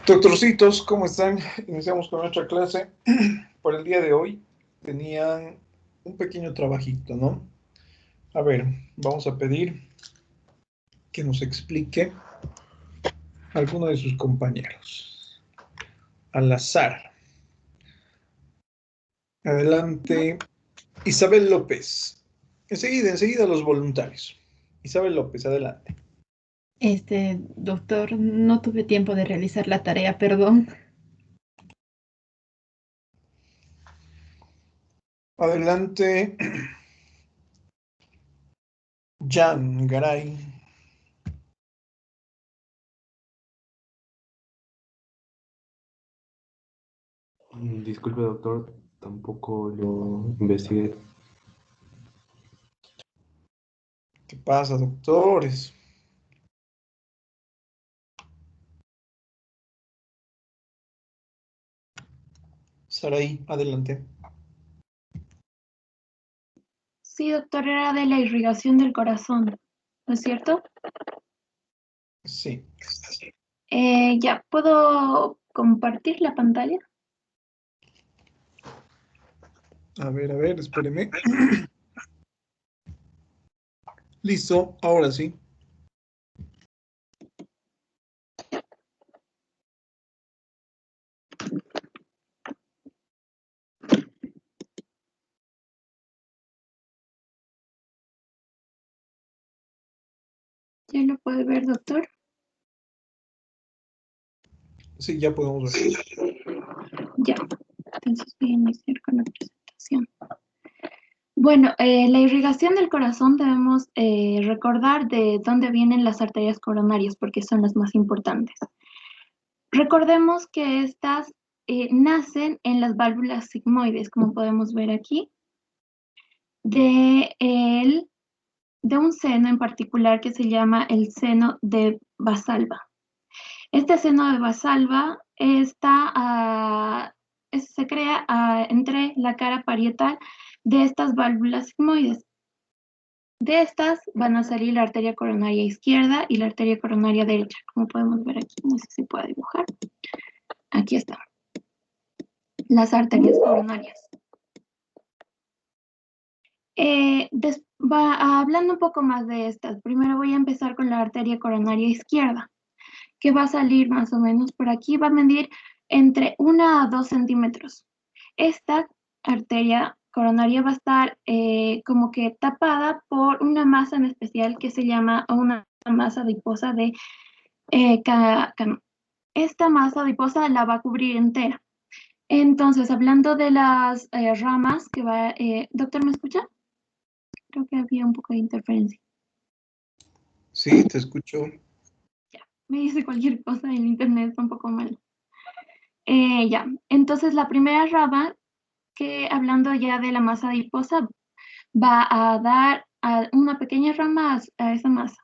Doctorcitos, ¿cómo están? Iniciamos con nuestra clase. Por el día de hoy tenían un pequeño trabajito, ¿no? A ver, vamos a pedir que nos explique alguno de sus compañeros. Al azar. Adelante, Isabel López. Enseguida los voluntarios. Isabel López, adelante. Doctor, no tuve tiempo de realizar la tarea, perdón. Adelante, Jan Garay. Disculpe, doctor, tampoco lo investigué. ¿Qué pasa, doctores? Saraí, adelante. Sí, doctor, era de la irrigación del corazón, ¿no es cierto? Sí. ¿Ya puedo compartir la pantalla? A ver, espéreme. Listo, ahora sí. ¿Ya lo puede ver, doctor? Sí, ya podemos ver. Ya, entonces voy a iniciar con la presentación. Bueno, la irrigación del corazón debemos recordar de dónde vienen las arterias coronarias, porque son las más importantes. Recordemos que estas nacen en las válvulas sigmoides, como podemos ver aquí, de un seno en particular que se llama el seno de Valsalva. Este seno de Valsalva se crea entre la cara parietal de estas válvulas sigmoides. De estas van a salir la arteria coronaria izquierda y la arteria coronaria derecha, como podemos ver aquí, no sé si puedo dibujar. Aquí están las arterias coronarias. Hablando un poco más de estas, primero voy a empezar con la arteria coronaria izquierda, que va a salir más o menos por aquí, va a medir entre 1 a 2 centímetros. Esta arteria coronaria va a estar como que tapada por una masa en especial que se llama una masa adiposa de esta masa adiposa la va a cubrir entera. Entonces, hablando de las ramas que va... doctor, ¿me escucha? Creo que había un poco de interferencia. Sí, te escucho. Ya, me dice cualquier cosa, el internet está un poco mal. Ya, entonces la primera rama, que hablando ya de la masa adiposa, va a dar una pequeña rama a esa masa.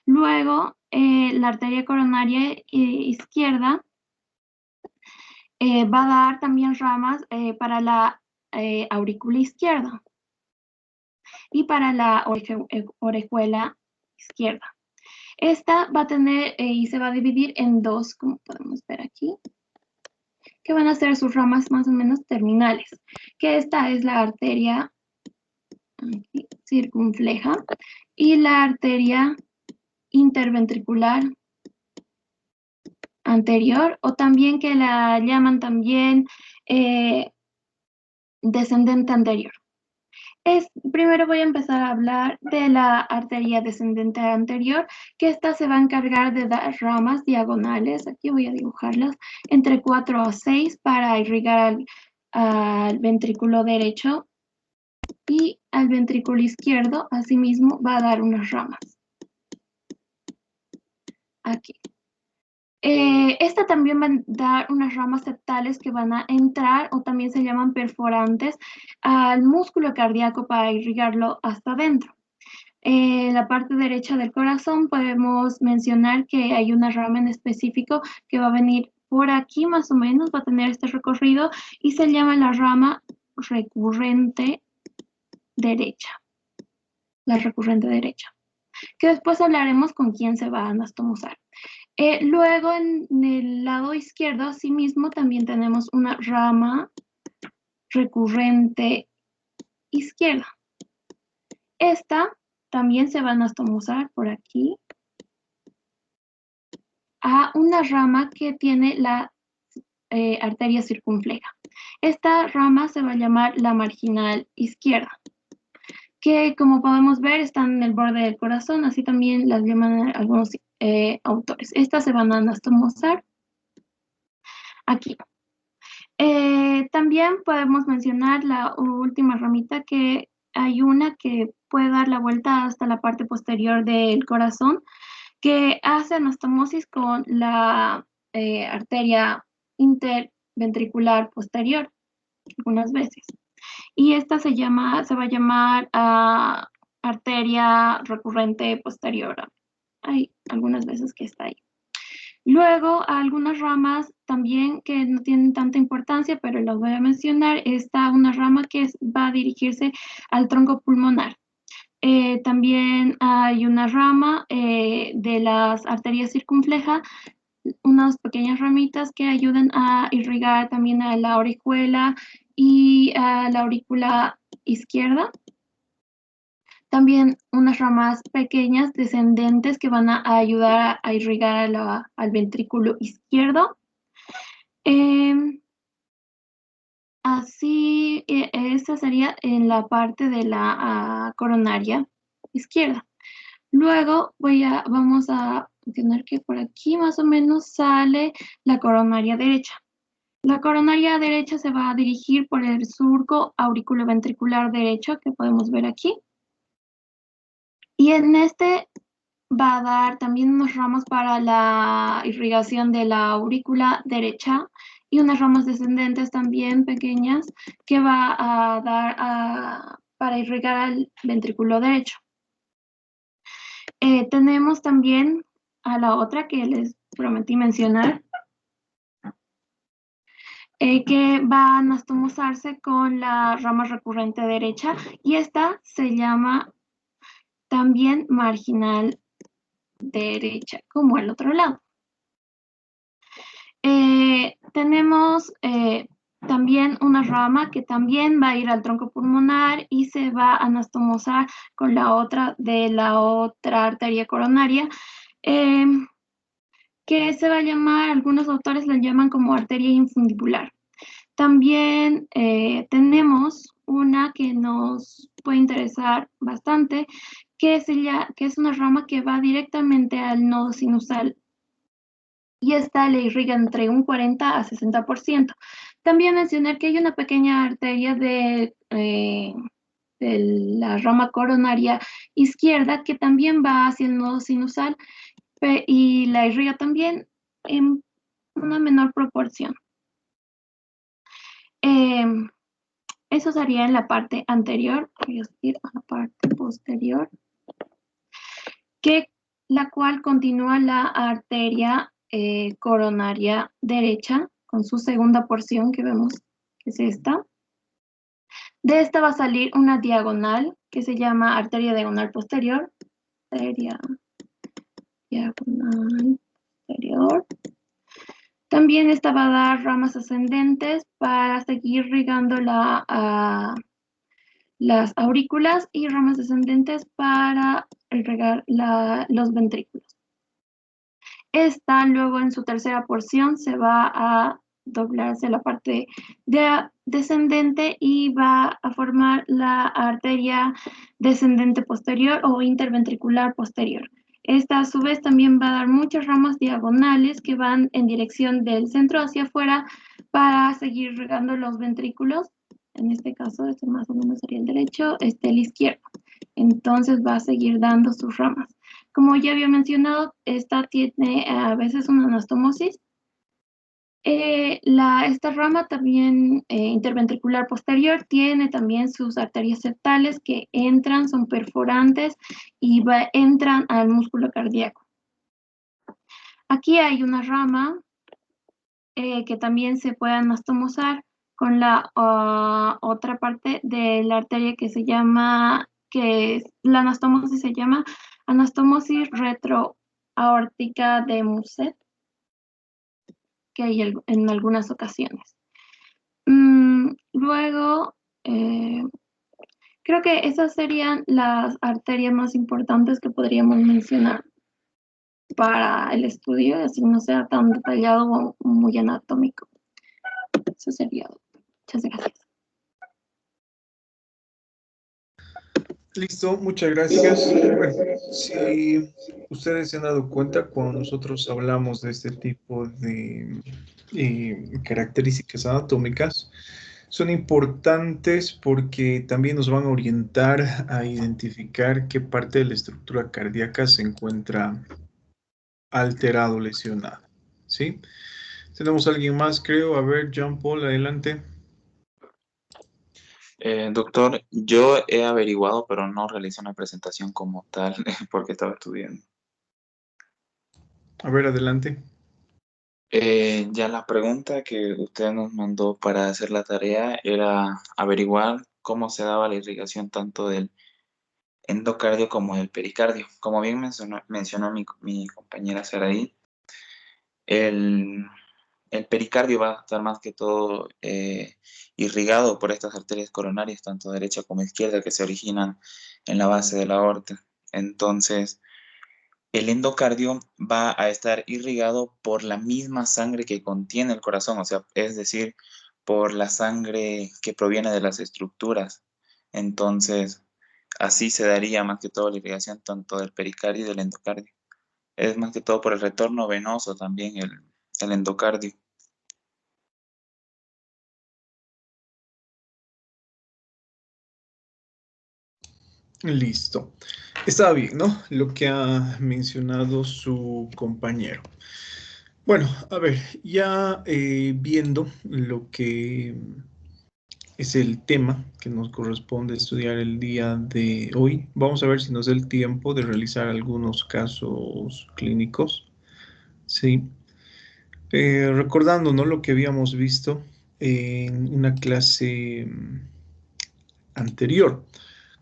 Luego, la arteria coronaria izquierda va a dar también ramas para la aurícula izquierda y para la orejuela izquierda. Esta va a tener y se va a dividir en dos, como podemos ver aquí, que van a ser sus ramas más o menos terminales, que esta es la arteria aquí, circunfleja y la arteria interventricular anterior, o también que la llaman también descendente anterior. Primero voy a empezar a hablar de la arteria descendente anterior, que esta se va a encargar de dar ramas diagonales, aquí voy a dibujarlas, entre 4 a 6 para irrigar al ventrículo derecho, y al ventrículo izquierdo, asimismo, va a dar unas ramas. Aquí. Esta también va a dar unas ramas septales que van a entrar, o también se llaman perforantes, al músculo cardíaco para irrigarlo hasta adentro. En la parte derecha del corazón podemos mencionar que hay una rama en específico que va a venir por aquí más o menos, va a tener este recorrido y se llama la rama recurrente derecha. La recurrente derecha. Que después hablaremos con quién se va a anastomosar. Luego en el lado izquierdo, asimismo, también tenemos una rama recurrente izquierda. Esta también se va a anastomosar por aquí a una rama que tiene la arteria circunfleja. Esta rama se va a llamar la marginal izquierda, que como podemos ver están en el borde del corazón, así también las llaman algunos autores. Estas se van a anastomosar aquí. También podemos mencionar la última ramita, que hay una que puede dar la vuelta hasta la parte posterior del corazón, que hace anastomosis con la arteria interventricular posterior, algunas veces. Y esta se va a llamar arteria recurrente posterior. Hay algunas veces que está ahí. Luego, algunas ramas también que no tienen tanta importancia, pero las voy a mencionar. Está una rama que va a dirigirse al tronco pulmonar. También hay una rama de las arterias circunflejas, unas pequeñas ramitas que ayudan a irrigar también a la oricuela y a la aurícula izquierda. También unas ramas pequeñas descendentes que van a ayudar a irrigar al ventrículo izquierdo. Así, esta sería en la parte de la coronaria izquierda. Luego vamos a mencionar que por aquí más o menos sale la coronaria derecha. La coronaria derecha se va a dirigir por el surco auriculoventricular derecho, que podemos ver aquí. Y en este va a dar también unas ramas para la irrigación de la aurícula derecha y unas ramas descendentes también pequeñas que va a dar para irrigar al ventrículo derecho. Tenemos también a la otra que les prometí mencionar, que va a anastomosarse con la rama recurrente derecha, y esta se llama también marginal derecha, como el otro lado. Tenemos también una rama que también va a ir al tronco pulmonar y se va a anastomosar con la otra de la otra arteria coronaria, que se va a llamar, algunos autores la llaman como arteria infundibular. También tenemos una que nos puede interesar bastante, que es una rama que va directamente al nodo sinusal, y esta le irriga entre un 40 a 60%. También mencionar que hay una pequeña arteria de la rama coronaria izquierda que también va hacia el nodo sinusal y la irriga también en una menor proporción. Eso sería en la parte anterior. Voy a ir a la parte posterior, la cual continúa la arteria coronaria derecha con su segunda porción, que vemos que es esta. De esta va a salir una diagonal que se llama arteria diagonal posterior. Arteria diagonal posterior. También esta va a dar ramas ascendentes para seguir irrigando las aurículas, y ramas descendentes para irrigar los ventrículos. Esta luego en su tercera porción se va a doblarse la parte descendente y va a formar la arteria descendente posterior o interventricular posterior. Esta a su vez también va a dar muchas ramas diagonales que van en dirección del centro hacia afuera para seguir regando los ventrículos. En este caso, este más o menos sería el derecho, el izquierdo. Entonces va a seguir dando sus ramas. Como ya había mencionado, esta tiene a veces una anastomosis. Esta rama también interventricular posterior tiene también sus arterias septales que son perforantes y entran al músculo cardíaco. Aquí hay una rama que también se puede anastomosar con la otra parte de la arteria la anastomosis se llama anastomosis retroauricular. aórtica de Muset, que hay en algunas ocasiones. Luego, creo que esas serían las arterias más importantes que podríamos mencionar para el estudio, así no sea tan detallado o muy anatómico. Eso sería. Muchas gracias. Listo, muchas gracias. Bueno, si ustedes se han dado cuenta, cuando nosotros hablamos de este tipo de características anatómicas, son importantes porque también nos van a orientar a identificar qué parte de la estructura cardíaca se encuentra alterado, lesionado. ¿Sí? Tenemos a alguien más, creo. A ver, Jean Paul, adelante. Doctor, yo he averiguado, pero no realicé una presentación como tal porque estaba estudiando. A ver, adelante. Ya la pregunta que usted nos mandó para hacer la tarea era averiguar cómo se daba la irrigación tanto del endocardio como del pericardio. Como bien mencionó mi compañera Saraí, el, el pericardio va a estar más que todo irrigado por estas arterias coronarias, tanto derecha como izquierda, que se originan en la base de la aorta. Entonces, el endocardio va a estar irrigado por la misma sangre que contiene el corazón, o sea, es decir, por la sangre que proviene de las estructuras. Entonces, así se daría más que todo la irrigación tanto del pericardio y del endocardio. Es más que todo por el retorno venoso también el endocardio. Listo. Está bien, ¿no? Lo que ha mencionado su compañero. Bueno, a ver, ya viendo lo que es el tema que nos corresponde estudiar el día de hoy, vamos a ver si nos da el tiempo de realizar algunos casos clínicos. Sí. Recordando, ¿no? Lo que habíamos visto en una clase anterior.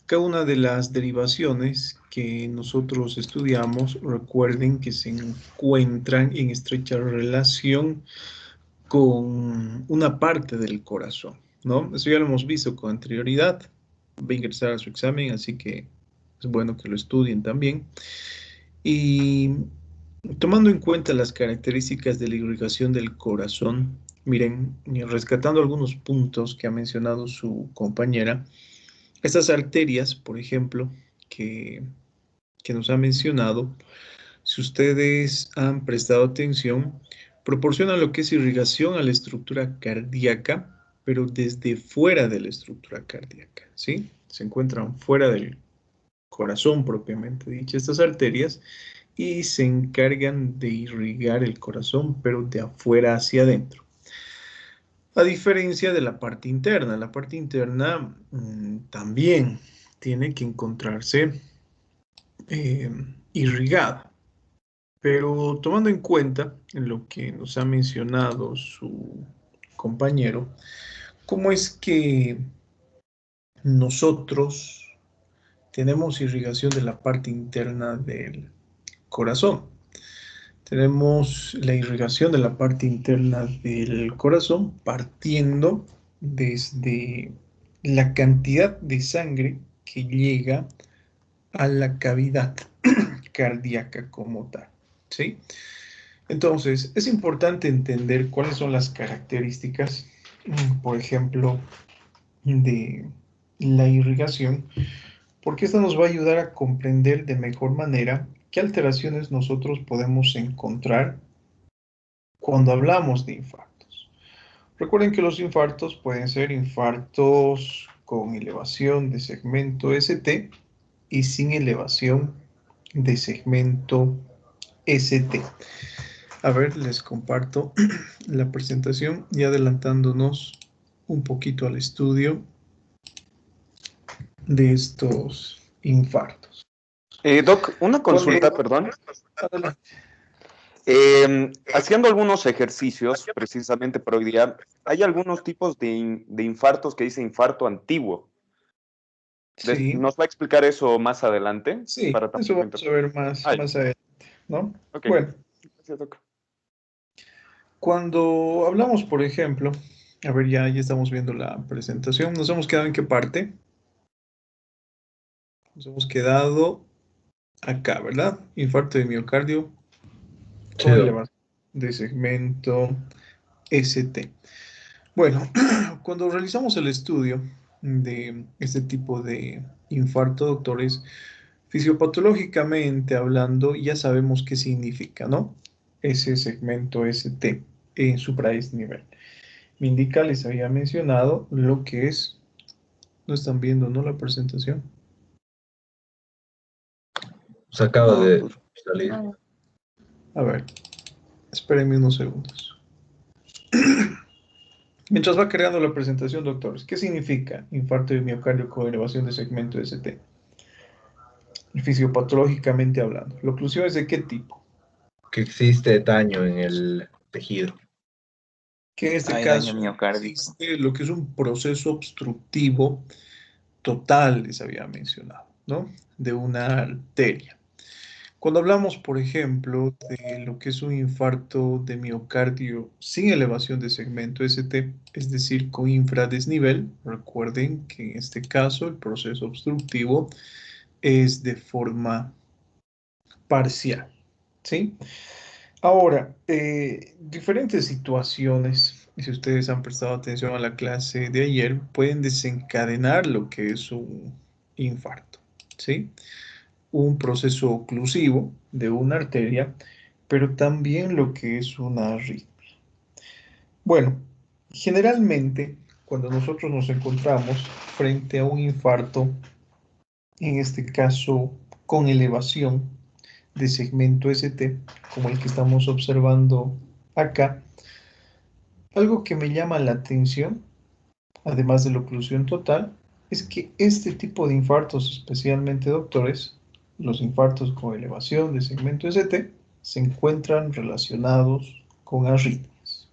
Cada una de las derivaciones que nosotros estudiamos, recuerden que se encuentran en estrecha relación con una parte del corazón, ¿no? Eso ya lo hemos visto con anterioridad. Va a ingresar a su examen, así que es bueno que lo estudien también. Y tomando en cuenta las características de la irrigación del corazón, miren, rescatando algunos puntos que ha mencionado su compañera, estas arterias, por ejemplo, que nos ha mencionado, si ustedes han prestado atención, proporcionan lo que es irrigación a la estructura cardíaca, pero desde fuera de la estructura cardíaca, ¿sí? Se encuentran fuera del corazón propiamente dicho, estas arterias, y se encargan de irrigar el corazón, pero de afuera hacia adentro. A diferencia de la parte interna también tiene que encontrarse irrigada. Pero tomando en cuenta lo que nos ha mencionado su compañero, ¿cómo es que nosotros tenemos irrigación de la parte interna del corazón? Tenemos la irrigación de la parte interna del corazón partiendo desde la cantidad de sangre que llega a la cavidad cardíaca como tal, ¿sí? Entonces, es importante entender cuáles son las características, por ejemplo, de la irrigación, porque esto nos va a ayudar a comprender de mejor manera qué alteraciones nosotros podemos encontrar cuando hablamos de infartos. Recuerden que los infartos pueden ser infartos con elevación de segmento ST y sin elevación de segmento ST. A ver, les comparto la presentación y adelantándonos un poquito al estudio de estos infartos. Doc, una consulta, perdón. Adelante. Haciendo algunos ejercicios, precisamente para hoy día, hay algunos tipos de infartos que dice infarto antiguo. Sí, ¿Nos va a explicar eso más adelante? sí, Para eso tampoco vamos a ver más adelante. ¿no? Ok. Bueno, Gracias, doctor. cuando hablamos, por ejemplo, a ver, ya estamos viendo la presentación. ¿Nos hemos quedado en qué parte? Nos hemos quedado acá, ¿verdad? Infarto de miocardio Sí, con doc. elevación de segmento ST. Bueno, cuando realizamos el estudio de este tipo de infarto, doctores, fisiopatológicamente hablando, ya sabemos qué significa, ¿no? Ese segmento ST en supraesnivel. Me indica, les había mencionado lo que es, no están viendo, ¿no? La presentación. Se acaba No, de doctor. salir. No. A ver, espérenme unos segundos. Mientras va creando la presentación, doctores, ¿qué significa infarto de miocardio con elevación de segmento ST? Fisiopatológicamente hablando. ¿La oclusión es de qué tipo? Que existe daño en el tejido. Que en este Hay daño caso miocárdico. existe lo que es un proceso obstructivo total, les había mencionado, ¿no? De una arteria. Cuando hablamos, por ejemplo, de lo que es un infarto de miocardio sin elevación de segmento ST, es decir, con infradesnivel, recuerden que en este caso el proceso obstructivo es de forma parcial, ¿sí? Ahora, diferentes situaciones, y si ustedes han prestado atención a la clase de ayer, pueden desencadenar lo que es un infarto, ¿sí? Un proceso oclusivo de una arteria, pero también lo que es una arritmia. Bueno, generalmente cuando nosotros nos encontramos frente a un infarto, en este caso con elevación de segmento ST, como el que estamos observando acá, algo que me llama la atención, además de la oclusión total, es que este tipo de infartos, especialmente doctores, los infartos con elevación de segmento ST, se encuentran relacionados con arritmias.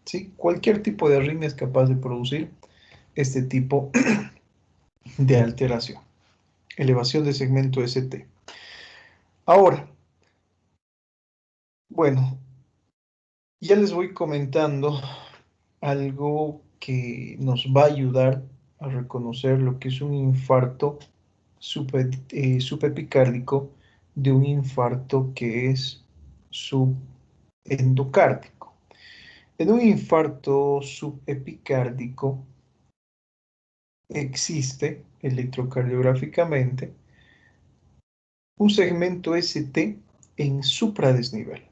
¿Sí? Cualquier tipo de arritmia es capaz de producir este tipo de alteración. Elevación de segmento ST. Ahora, bueno, ya les voy comentando algo que nos va a ayudar a reconocer lo que es un infarto subepicárdico de un infarto que es subendocárdico. En un infarto subepicárdico existe electrocardiográficamente un segmento ST en supradesnivel.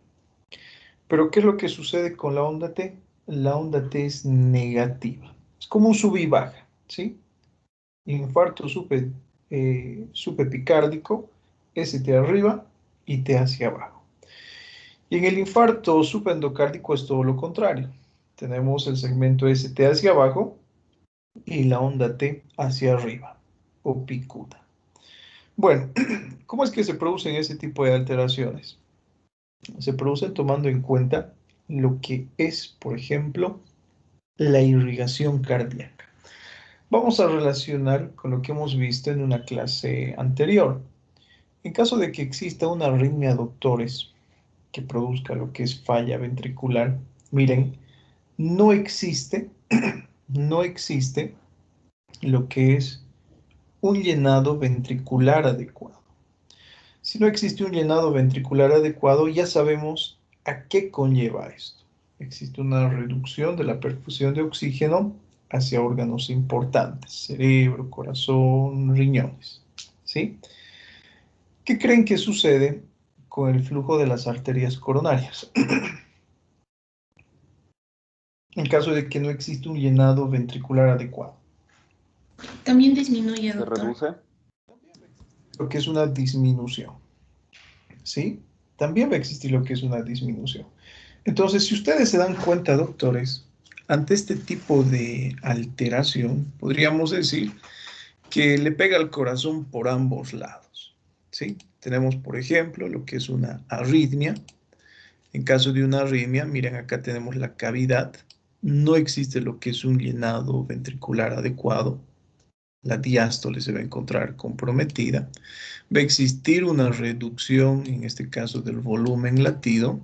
Pero ¿qué es lo que sucede con la onda T? La onda T es negativa. Es como un sub y baja, ¿sí? Infarto subepicárdico, ST arriba y T hacia abajo. Y en el infarto subendocárdico es todo lo contrario. Tenemos el segmento ST hacia abajo y la onda T hacia arriba, o picuda. Bueno, ¿cómo es que se producen ese tipo de alteraciones? Se producen tomando en cuenta lo que es, por ejemplo, la irrigación cardíaca. Vamos a relacionar con lo que hemos visto en una clase anterior. En caso de que exista una arritmia, doctores, que produzca lo que es falla ventricular, miren, no existe lo que es un llenado ventricular adecuado. Si no existe un llenado ventricular adecuado, ya sabemos a qué conlleva esto. Existe una reducción de la perfusión de oxígeno hacia órganos importantes, cerebro, corazón, riñones, ¿sí? ¿Qué creen que sucede con el flujo de las arterias coronarias? En caso de que no existe un llenado ventricular adecuado. También disminuye, ¿Se doctor. reduce? Lo que es una disminución, ¿sí? También va a existir lo que es una disminución. Entonces, si ustedes se dan cuenta, doctores, ante este tipo de alteración, podríamos decir que le pega al corazón por ambos lados, ¿sí? Tenemos, por ejemplo, lo que es una arritmia. En caso de una arritmia, miren, acá tenemos la cavidad. No existe lo que es un llenado ventricular adecuado. la diástole se va a encontrar comprometida, va a existir una reducción, en este caso del volumen latido,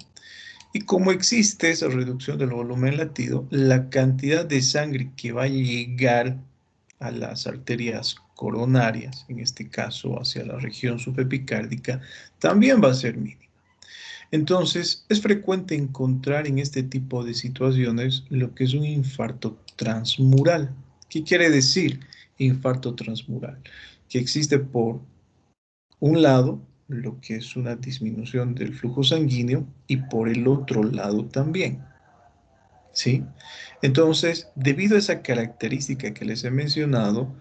y como existe esa reducción del volumen latido, la cantidad de sangre que va a llegar a las arterias coronarias, en este caso hacia la región subepicárdica, también va a ser mínima. Entonces, es frecuente encontrar en este tipo de situaciones lo que es un infarto transmural. ¿Qué quiere decir infarto transmural? Que existe por un lado lo que es una disminución del flujo sanguíneo y por el otro lado también. ¿Sí? Entonces, debido a esa característica que les he mencionado,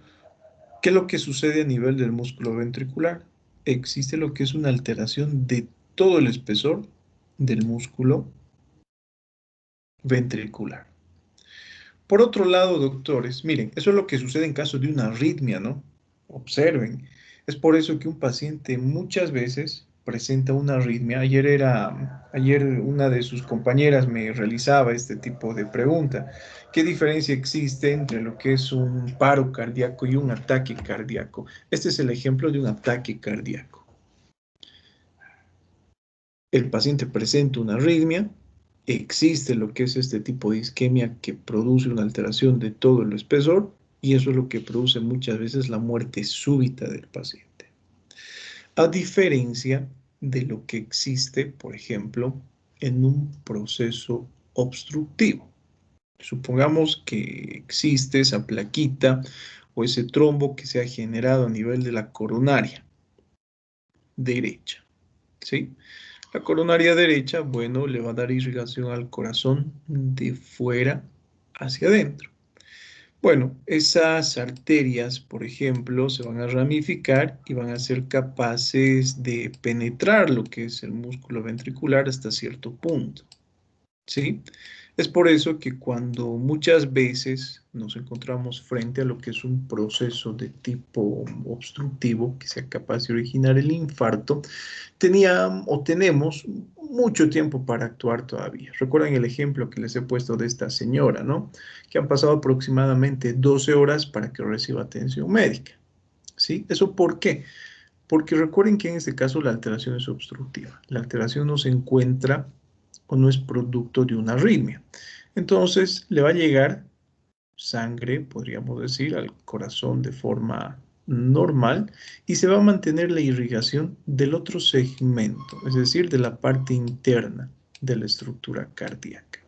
¿qué es lo que sucede a nivel del músculo ventricular? Existe lo que es una alteración de todo el espesor del músculo ventricular. Por otro lado, doctores, miren, eso es lo que sucede en caso de una arritmia, ¿no? Observen. Es por eso que un paciente muchas veces presenta una arritmia. Ayer una de sus compañeras me realizaba este tipo de pregunta. ¿Qué diferencia existe entre lo que es un paro cardíaco y un ataque cardíaco? Este es el ejemplo de un ataque cardíaco. El paciente presenta una arritmia, existe lo que es este tipo de isquemia que produce una alteración de todo el espesor y eso es lo que produce muchas veces la muerte súbita del paciente. A diferencia de lo que existe, por ejemplo, en un proceso obstructivo. Supongamos que existe esa plaquita o ese trombo que se ha generado a nivel de la coronaria derecha, ¿sí? La coronaria derecha, bueno, le va a dar irrigación al corazón de fuera hacia adentro. Bueno, esas arterias, por ejemplo, se van a ramificar y van a ser capaces de penetrar lo que es el músculo ventricular hasta cierto punto. ¿Sí? Es por eso que cuando muchas veces nos encontramos frente a lo que es un proceso de tipo obstructivo que sea capaz de originar el infarto, tenemos mucho tiempo para actuar todavía. Recuerden el ejemplo que les he puesto de esta señora, ¿no? Que han pasado aproximadamente 12 horas para que reciba atención médica. ¿Sí? ¿Eso por qué? Porque recuerden que en este caso la alteración es obstructiva. La alteración no se encuentra o no es producto de una arritmia. Entonces le va a llegar sangre, podríamos decir, al corazón de forma normal y se va a mantener la irrigación del otro segmento, es decir, de la parte interna de la estructura cardíaca.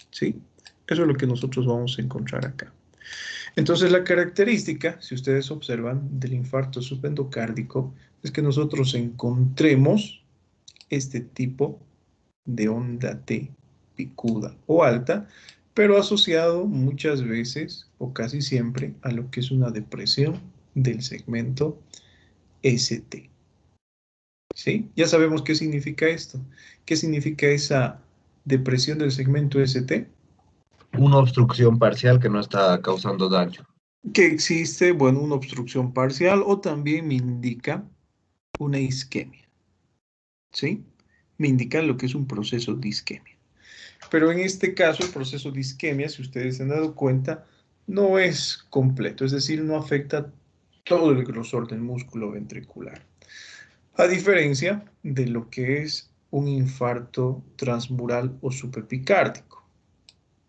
¿Sí? Eso es lo que nosotros vamos a encontrar acá. Entonces la característica, si ustedes observan, del infarto subendocárdico es que nosotros encontremos este tipo de onda T picuda o alta, pero asociado muchas veces o casi siempre a lo que es una depresión del segmento ST. ¿Sí? Ya sabemos qué significa esto. ¿Qué significa esa depresión del segmento ST? Una obstrucción parcial que no está causando daño. Que existe, bueno, una obstrucción parcial o también me indica una isquemia. ¿Sí? Me indica lo que es un proceso de isquemia. Pero en este caso, el proceso de isquemia, si ustedes se han dado cuenta, no es completo, es decir, no afecta todo el grosor del músculo ventricular. A diferencia de lo que es un infarto transmural o subepicárdico,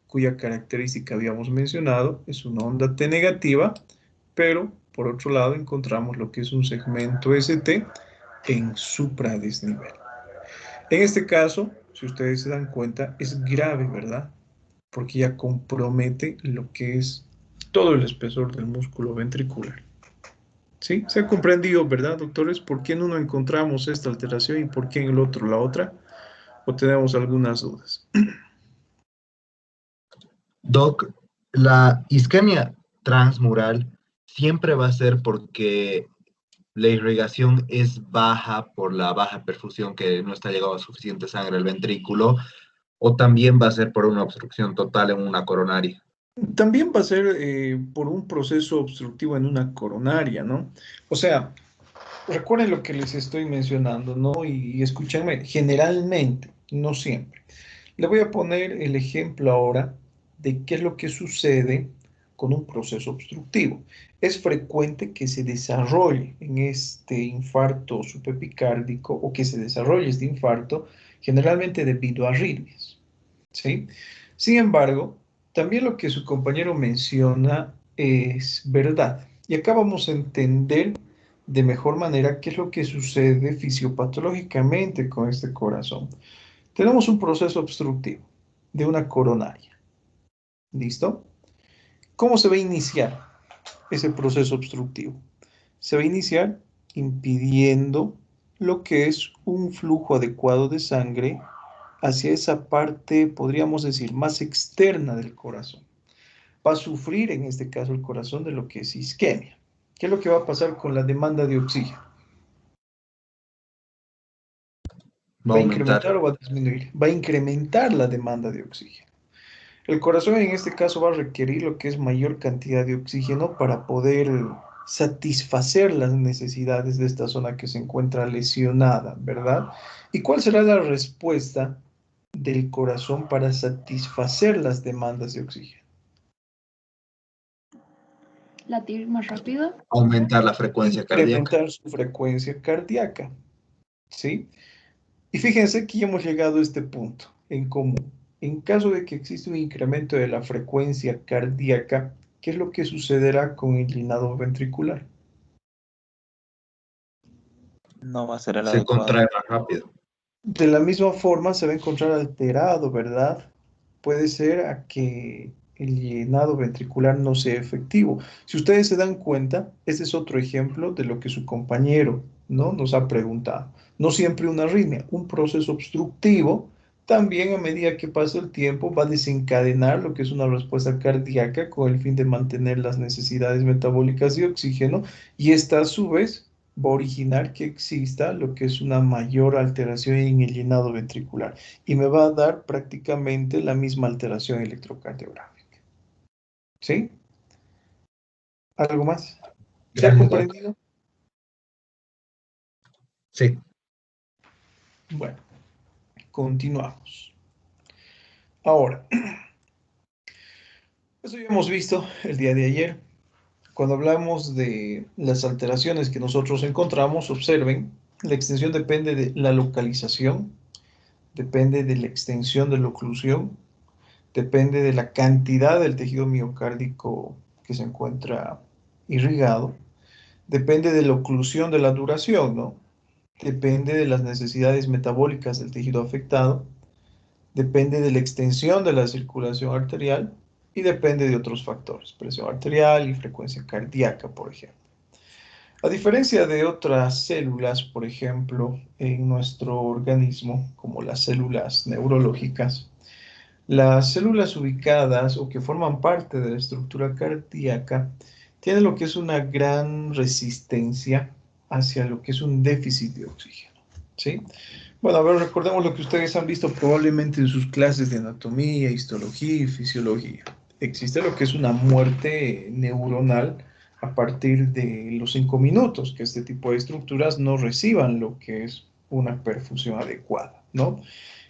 cuya característica habíamos mencionado es una onda T negativa, pero por otro lado encontramos lo que es un segmento ST en supradesnivel. En este caso, si ustedes se dan cuenta, es grave, ¿verdad? Porque ya compromete lo que es todo el espesor del músculo ventricular. ¿Sí? ¿Se ha comprendido, verdad, doctores? ¿Por qué en uno encontramos esta alteración y por qué en el otro la otra? ¿O tenemos algunas dudas? Doc, la isquemia transmural siempre va a ser porque la irrigación es baja por la baja perfusión que no está llegando a suficiente sangre al ventrículo, o también va a ser por una obstrucción total en una coronaria. También va a ser por un proceso obstructivo en una coronaria, ¿no? O sea, recuerden lo que les estoy mencionando, ¿no? Y escúchenme, generalmente, no siempre. Le voy a poner el ejemplo ahora de qué es lo que sucede con un proceso obstructivo. Es frecuente que se desarrolle en este infarto subepicárdico o que se desarrolle este infarto generalmente debido a arritmias, ¿sí? Sin embargo, también lo que su compañero menciona es verdad. Y acá vamos a entender de mejor manera qué es lo que sucede fisiopatológicamente con este corazón. Tenemos un proceso obstructivo de una coronaria. ¿Listo? ¿Cómo se va a iniciar ese proceso obstructivo? Se va a iniciar impidiendo lo que es un flujo adecuado de sangre hacia esa parte, podríamos decir, más externa del corazón. Va a sufrir en este caso el corazón de lo que es isquemia. ¿Qué es lo que va a pasar con la demanda de oxígeno? Va ¿Va a a aumentar. incrementar o va a disminuir? Va a incrementar la demanda de oxígeno. El corazón en este caso va a requerir lo que es mayor cantidad de oxígeno para poder satisfacer las necesidades de esta zona que se encuentra lesionada, ¿verdad? ¿Y cuál será la respuesta del corazón para satisfacer las demandas de oxígeno? Latir más rápido. Aumentar la frecuencia cardíaca. Incrementar su frecuencia cardíaca, ¿sí? Y fíjense que ya hemos llegado a este punto en común. En caso de que exista un incremento de la frecuencia cardíaca, ¿qué es lo que sucederá con el llenado ventricular? No va a ser el Se adecuado. contrae más rápido. De la misma forma se va a encontrar alterado, ¿verdad? Puede ser a que el llenado ventricular no sea efectivo. Si ustedes se dan cuenta, este es otro ejemplo de lo que su compañero, ¿no?, nos ha preguntado. No siempre una arritmia, un proceso obstructivo también a medida que pasa el tiempo va a desencadenar lo que es una respuesta cardíaca con el fin de mantener las necesidades metabólicas de oxígeno y esta a su vez va a originar que exista lo que es una mayor alteración en el llenado ventricular y me va a dar prácticamente la misma alteración electrocardiográfica. ¿Sí? ¿Algo más? ¿Se ha Gracias, doctor. comprendido? Sí. Bueno, continuamos. Ahora, eso ya hemos visto el día de ayer. Cuando hablamos de las alteraciones que nosotros encontramos, observen, la extensión depende de la localización, depende de la extensión de la oclusión, depende de la cantidad del tejido miocárdico que se encuentra irrigado, depende de la oclusión de la duración, ¿no? Depende de las necesidades metabólicas del tejido afectado, depende de la extensión de la circulación arterial y depende de otros factores, presión arterial y frecuencia cardíaca, por ejemplo. A diferencia de otras células, por ejemplo, en nuestro organismo, como las células neurológicas, las células ubicadas o que forman parte de la estructura cardíaca tienen lo que es una gran resistencia hacia lo que es un déficit de oxígeno, ¿sí? Bueno, a ver, recordemos lo que ustedes han visto probablemente en sus clases de anatomía, histología y fisiología. Existe lo que es una muerte neuronal a partir de los 5 minutos que este tipo de estructuras no reciban lo que es una perfusión adecuada, ¿no?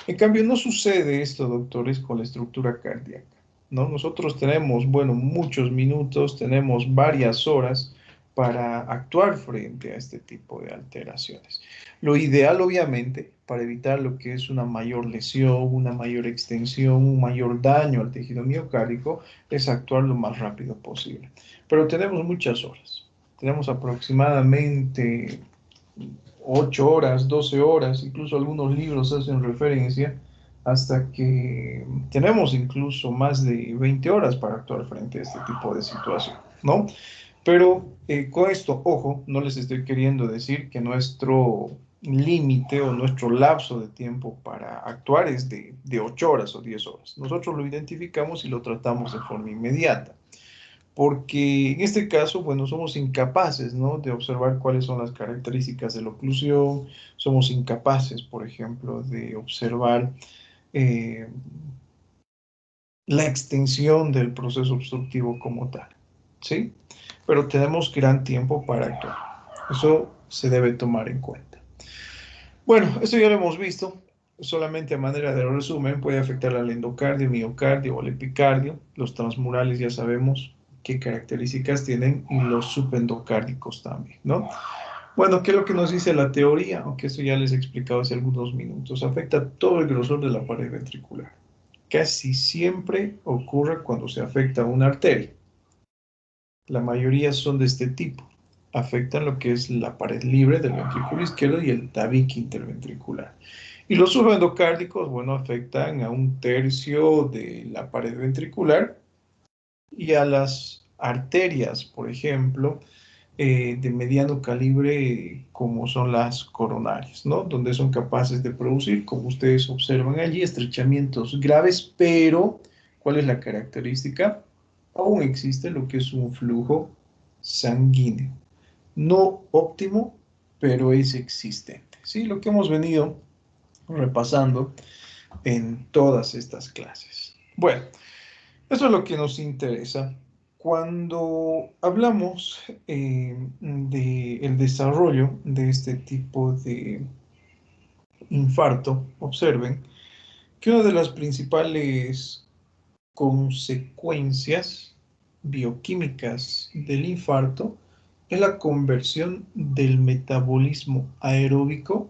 En cambio, no sucede esto, doctores, con la estructura cardíaca, ¿no? Nosotros tenemos, bueno, muchos minutos, tenemos varias horas para actuar frente a este tipo de alteraciones. Lo ideal, obviamente, para evitar lo que es una mayor lesión, una mayor extensión, un mayor daño al tejido miocárdico, es actuar lo más rápido posible. Pero tenemos muchas horas. Tenemos aproximadamente 8 horas, 12 horas, incluso algunos libros hacen referencia hasta que tenemos incluso más de 20 horas para actuar frente a este tipo de situación, ¿no? Pero con esto, ojo, no les estoy queriendo decir que nuestro límite o nuestro lapso de tiempo para actuar es de 8 horas o 10 horas. Nosotros lo identificamos y lo tratamos de forma inmediata porque en este caso, bueno, somos incapaces, ¿no?, de observar cuáles son las características de la oclusión, somos incapaces, por ejemplo, de observar eh, la extensión del proceso obstructivo como tal, ¿sí? Pero tenemos gran tiempo para actuar. Eso se debe tomar en cuenta. Bueno, eso ya lo hemos visto. Solamente a manera de resumen, puede afectar al endocardio, miocardio o al epicardio. Los transmurales ya sabemos qué características tienen los subendocárdicos también, ¿no? Bueno, ¿qué es lo que nos dice la teoría? Aunque eso ya les he explicado hace algunos minutos. Afecta todo el grosor de la pared ventricular. Casi siempre ocurre cuando se afecta una arteria. La mayoría son de este tipo. Afectan lo que es la pared libre del ventrículo izquierdo y el tabique interventricular. Y los subendocárdicos, bueno, afectan a 1/3 de la pared ventricular y a las arterias, por ejemplo, de mediano calibre, como son las coronarias, ¿no? Donde son capaces de producir, como ustedes observan allí, estrechamientos graves, pero ¿cuál es la característica? Aún existe lo que es un flujo sanguíneo. No óptimo, pero es existente, ¿sí? Lo que hemos venido repasando en todas estas clases. Bueno, eso es lo que nos interesa. Cuando hablamos del desarrollo de este tipo de infarto, observen que una de las principales consecuencias bioquímicas del infarto es la conversión del metabolismo aeróbico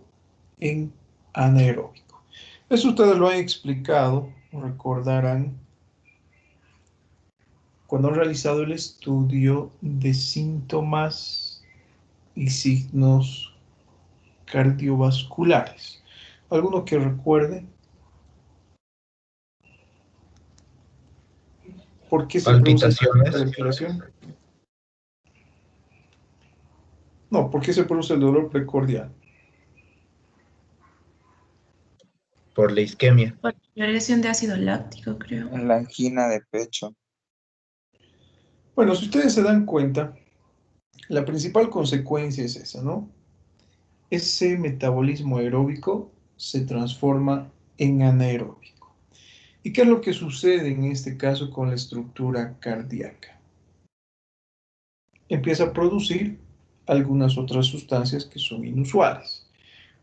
en anaeróbico. Eso ustedes lo han explicado, recordarán, cuando han realizado el estudio de síntomas y signos cardiovasculares. ¿Alguno que recuerde? ¿Por qué se produce la Palpitaciones alteración? No, ¿por qué se produce el dolor precordial? por la isquemia. Por la lesión de ácido láctico, creo. La angina de pecho. Bueno, si ustedes se dan cuenta, la principal consecuencia es esa, ¿no? Ese metabolismo aeróbico se transforma en anaeróbico. ¿Y qué es lo que sucede en este caso con la estructura cardíaca? Empieza a producir algunas otras sustancias que son inusuales,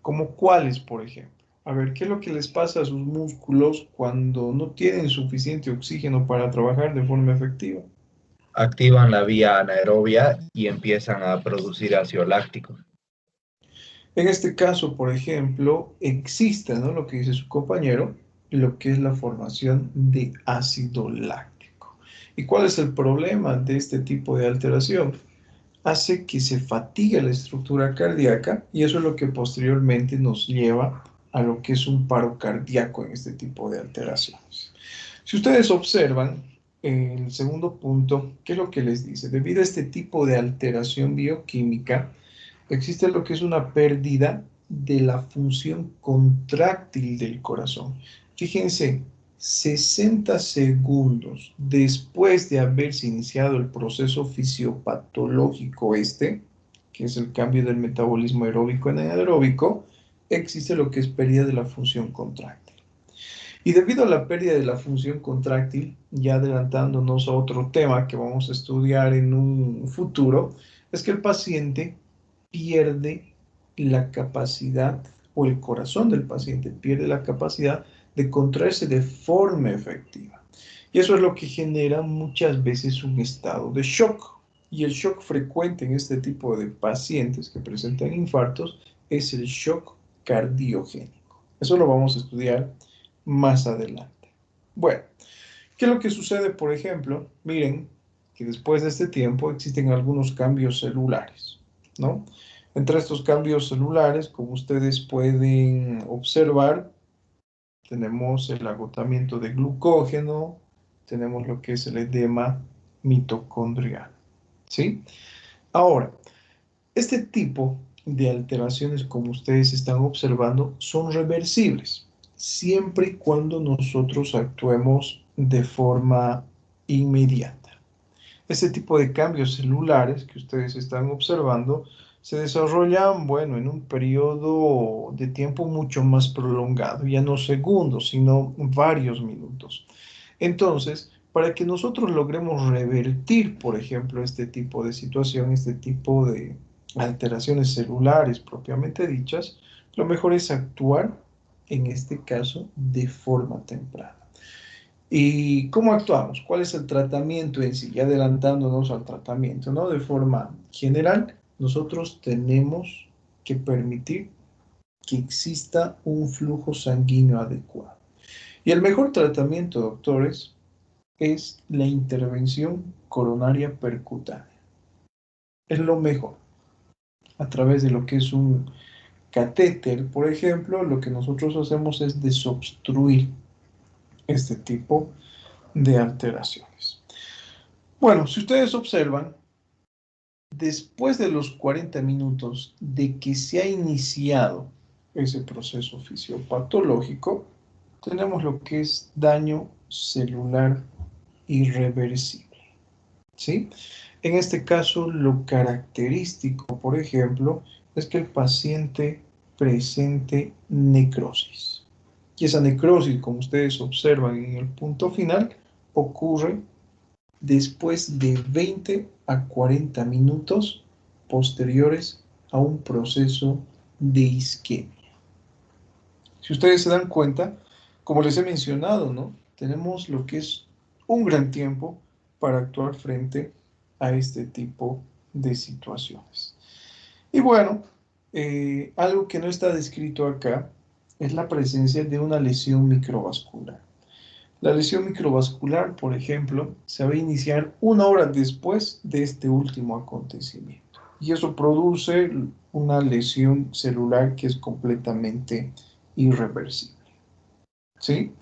como cuáles, por ejemplo. A ver, ¿qué es lo que les pasa a sus músculos cuando no tienen suficiente oxígeno para trabajar de forma efectiva? Activan la vía anaerobia y empiezan a producir ácido láctico. En este caso, por ejemplo, existe, ¿no?, lo que dice su compañero, lo que es la formación de ácido láctico. ¿Y cuál es el problema de este tipo de alteración? Hace que se fatigue la estructura cardíaca y eso es lo que posteriormente nos lleva a lo que es un paro cardíaco en este tipo de alteraciones. Si ustedes observan el segundo punto, ¿qué es lo que les dice? Debido a este tipo de alteración bioquímica, existe lo que es una pérdida de la función contráctil del corazón. Fíjense, 60 segundos después de haberse iniciado el proceso fisiopatológico que es el cambio del metabolismo aeróbico en anaeróbico, existe lo que es pérdida de la función contráctil. Y debido a la pérdida de la función contráctil, ya adelantándonos a otro tema que vamos a estudiar en un futuro, es que el paciente pierde la capacidad, o el corazón del paciente pierde la capacidad de contraerse de forma efectiva. Y eso es lo que genera muchas veces un estado de shock. Y el shock frecuente en este tipo de pacientes que presentan infartos es el shock cardiogénico. Eso lo vamos a estudiar más adelante. Bueno, ¿qué es lo que sucede, por ejemplo? Miren que después de este tiempo existen algunos cambios celulares, ¿no? Entre estos cambios celulares, como ustedes pueden observar, tenemos el agotamiento de glucógeno, tenemos lo que es el edema mitocondrial, ¿sí? Ahora, este tipo de alteraciones, como ustedes están observando, son reversibles, siempre y cuando nosotros actuemos de forma inmediata. Este tipo de cambios celulares que ustedes están observando se desarrollan, bueno, en un periodo de tiempo mucho más prolongado, ya no segundos, sino varios minutos. Entonces, para que nosotros logremos revertir, por ejemplo, este tipo de situación, este tipo de alteraciones celulares propiamente dichas, lo mejor es actuar, en este caso, de forma temprana. ¿Y cómo actuamos? ¿Cuál es el tratamiento en sí? Ya adelantándonos al tratamiento, ¿no? De forma general, nosotros tenemos que permitir que exista un flujo sanguíneo adecuado. Y el mejor tratamiento, doctores, es la intervención coronaria percutánea. Es lo mejor. A través de lo que es un catéter, por ejemplo, lo que nosotros hacemos es desobstruir este tipo de alteraciones. Bueno, si ustedes observan, después de los 40 minutos de que se ha iniciado ese proceso fisiopatológico, tenemos lo que es daño celular irreversible, ¿sí? En este caso, lo característico, por ejemplo, es que el paciente presente necrosis. Y esa necrosis, como ustedes observan en el punto final, ocurre después de 20 a 40 minutos posteriores a un proceso de isquemia. Si ustedes se dan cuenta, como les he mencionado, ¿no? Tenemos lo que es un gran tiempo para actuar frente a este tipo de situaciones. Y bueno, algo que no está descrito acá es la presencia de una lesión microvascular. La lesión microvascular, por ejemplo, se va a iniciar 1 hora después de este último acontecimiento. Y eso produce una lesión celular que es completamente irreversible. ¿Sí?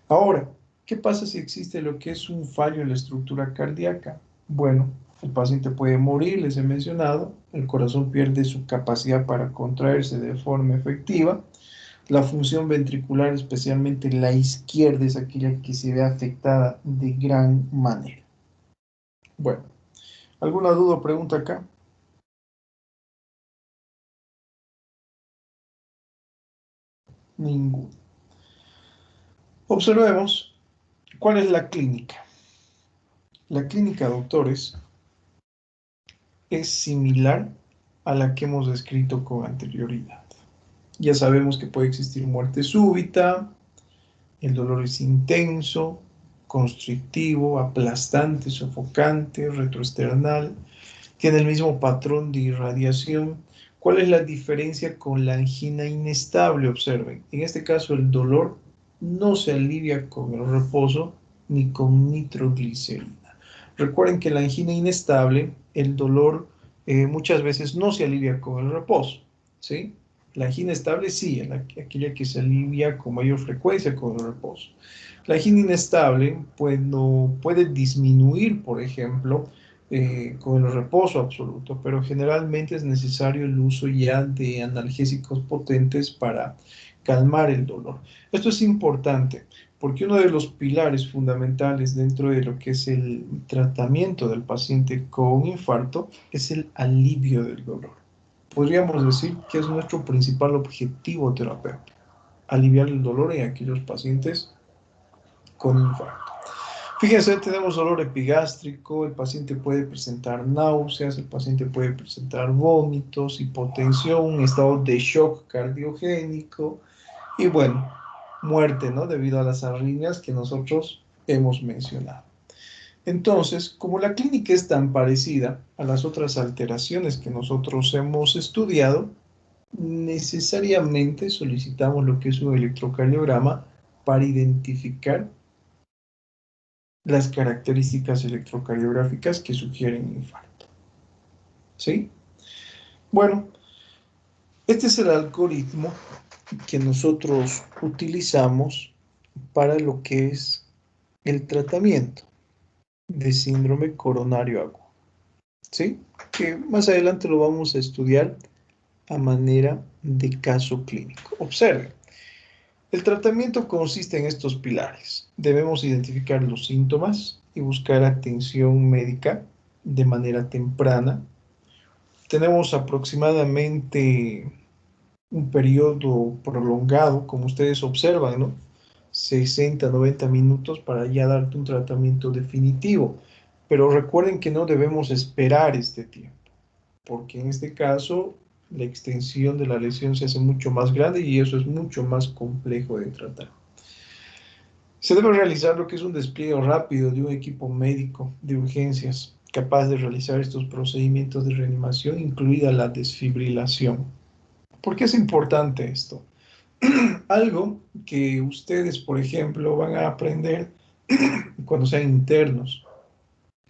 Ahora, ¿qué pasa si existe lo que es un fallo en la estructura cardíaca? Bueno, el paciente puede morir, les he mencionado, el corazón pierde su capacidad para contraerse de forma efectiva, la función ventricular, especialmente la izquierda, es aquella que se ve afectada de gran manera. Bueno, ¿alguna duda o pregunta acá? Ninguna. Observemos cuál es la clínica. La clínica, doctores, es similar a la que hemos descrito con anterioridad. Ya sabemos que puede existir muerte súbita, el dolor es intenso, constrictivo, aplastante, sofocante, retroesternal, tiene el mismo patrón de irradiación. ¿Cuál es la diferencia con la angina inestable? Observen, en este caso el dolor no se alivia con el reposo ni con nitroglicerina. Recuerden que la angina inestable, el dolor muchas veces no se alivia con el reposo, ¿sí? La angina estable sí, aquella que se alivia con mayor frecuencia con el reposo. La angina inestable puede disminuir, por ejemplo, con el reposo absoluto, pero generalmente es necesario el uso ya de analgésicos potentes para calmar el dolor. Esto es importante porque uno de los pilares fundamentales dentro de lo que es el tratamiento del paciente con infarto es el alivio del dolor. Podríamos decir que es nuestro principal objetivo terapéutico, aliviar el dolor en aquellos pacientes con infarto. Fíjense, tenemos dolor epigástrico, el paciente puede presentar náuseas, el paciente puede presentar vómitos, hipotensión, un estado de shock cardiogénico y bueno, muerte, ¿no? Debido a las arritmias que nosotros hemos mencionado. Entonces, como la clínica es tan parecida a las otras alteraciones que nosotros hemos estudiado, necesariamente solicitamos lo que es un electrocardiograma para identificar las características electrocardiográficas que sugieren infarto. ¿Sí? Bueno, este es el algoritmo que nosotros utilizamos para lo que es el tratamiento de síndrome coronario agudo. ¿Sí? Que más adelante lo vamos a estudiar a manera de caso clínico. Observen. El tratamiento consiste en estos pilares. Debemos identificar los síntomas y buscar atención médica de manera temprana. Tenemos aproximadamente un periodo prolongado, como ustedes observan, ¿no? 60, 90 minutos para ya darte un tratamiento definitivo. Pero recuerden que no debemos esperar este tiempo, porque en este caso la extensión de la lesión se hace mucho más grande y eso es mucho más complejo de tratar. Se debe realizar lo que es un despliegue rápido de un equipo médico de urgencias capaz de realizar estos procedimientos de reanimación, incluida la desfibrilación. ¿Por qué es importante esto? Algo que ustedes, por ejemplo, van a aprender cuando sean internos.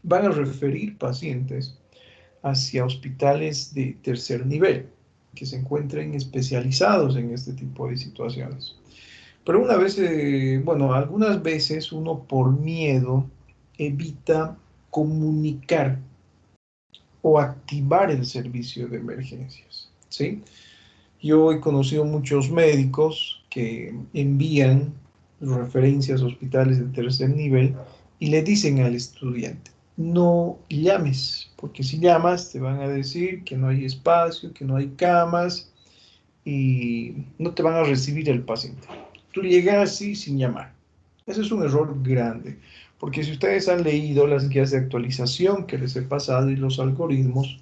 Van a referir pacientes hacia hospitales de tercer nivel que se encuentren especializados en este tipo de situaciones. Pero una vez, bueno, algunas veces uno por miedo evita comunicar o activar el servicio de emergencias, ¿sí? Yo he conocido muchos médicos que envían referencias a hospitales de tercer nivel y le dicen al estudiante, no llames, porque si llamas te van a decir que no hay espacio, que no hay camas y no te van a recibir el paciente. Tú llegas así sin llamar. Ese es un error grande, porque si ustedes han leído las guías de actualización que les he pasado y los algoritmos,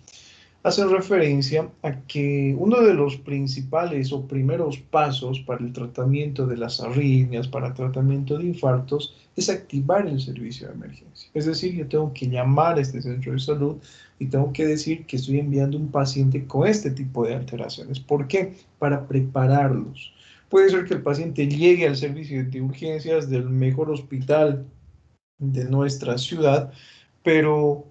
hacen referencia a que uno de los principales o primeros pasos para el tratamiento de las arritmias, para el tratamiento de infartos, es activar el servicio de emergencia. Es decir, yo tengo que llamar a este centro de salud y tengo que decir que estoy enviando un paciente con este tipo de alteraciones. ¿Por qué? Para prepararlos. Puede ser que el paciente llegue al servicio de urgencias del mejor hospital de nuestra ciudad, pero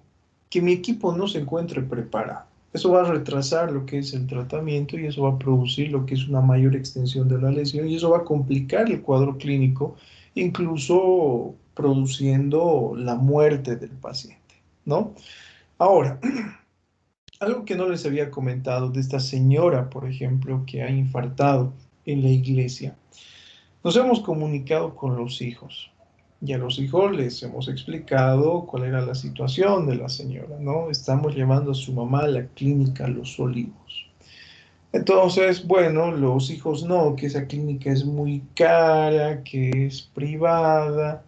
que mi equipo no se encuentre preparado. Eso va a retrasar lo que es el tratamiento y eso va a producir lo que es una mayor extensión de la lesión y eso va a complicar el cuadro clínico, incluso produciendo la muerte del paciente, ¿no? Ahora, algo que no les había comentado de esta señora, por ejemplo, que ha infartado en la iglesia. Nos hemos comunicado con los hijos y a los hijos les hemos explicado cuál era la situación de la señora, ¿no? Estamos llevando a su mamá a la clínica Los Olivos. Entonces, bueno, los hijos no, que esa clínica es muy cara, que es privada,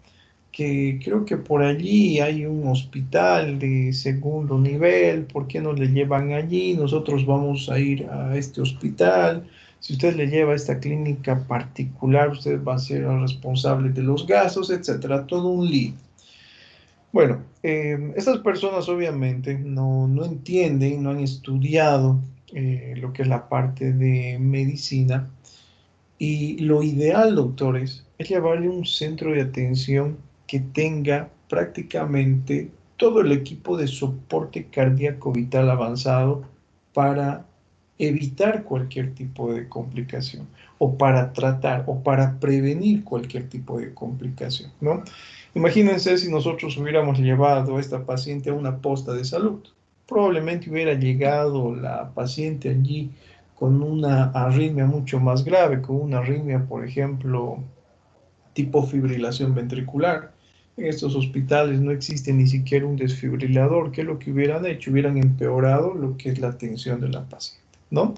que creo que por allí hay un hospital de segundo nivel, ¿por qué no le llevan allí? Nosotros vamos a ir a este hospital. Si usted le lleva a esta clínica particular, usted va a ser el responsable de los gastos, etcétera, todo un lío. Bueno, estas personas obviamente no entienden, no han estudiado lo que es la parte de medicina y lo ideal, doctores, es llevarle un centro de atención que tenga prácticamente todo el equipo de soporte cardíaco vital avanzado para evitar cualquier tipo de complicación o para tratar o para prevenir cualquier tipo de complicación, ¿no? Imagínense si nosotros hubiéramos llevado a esta paciente a una posta de salud. Probablemente hubiera llegado la paciente allí con una arritmia mucho más grave, con una arritmia, por ejemplo, tipo fibrilación ventricular. En estos hospitales no existe ni siquiera un desfibrilador. ¿Qué es lo que hubieran hecho? Hubieran empeorado lo que es la atención de la paciente, ¿no?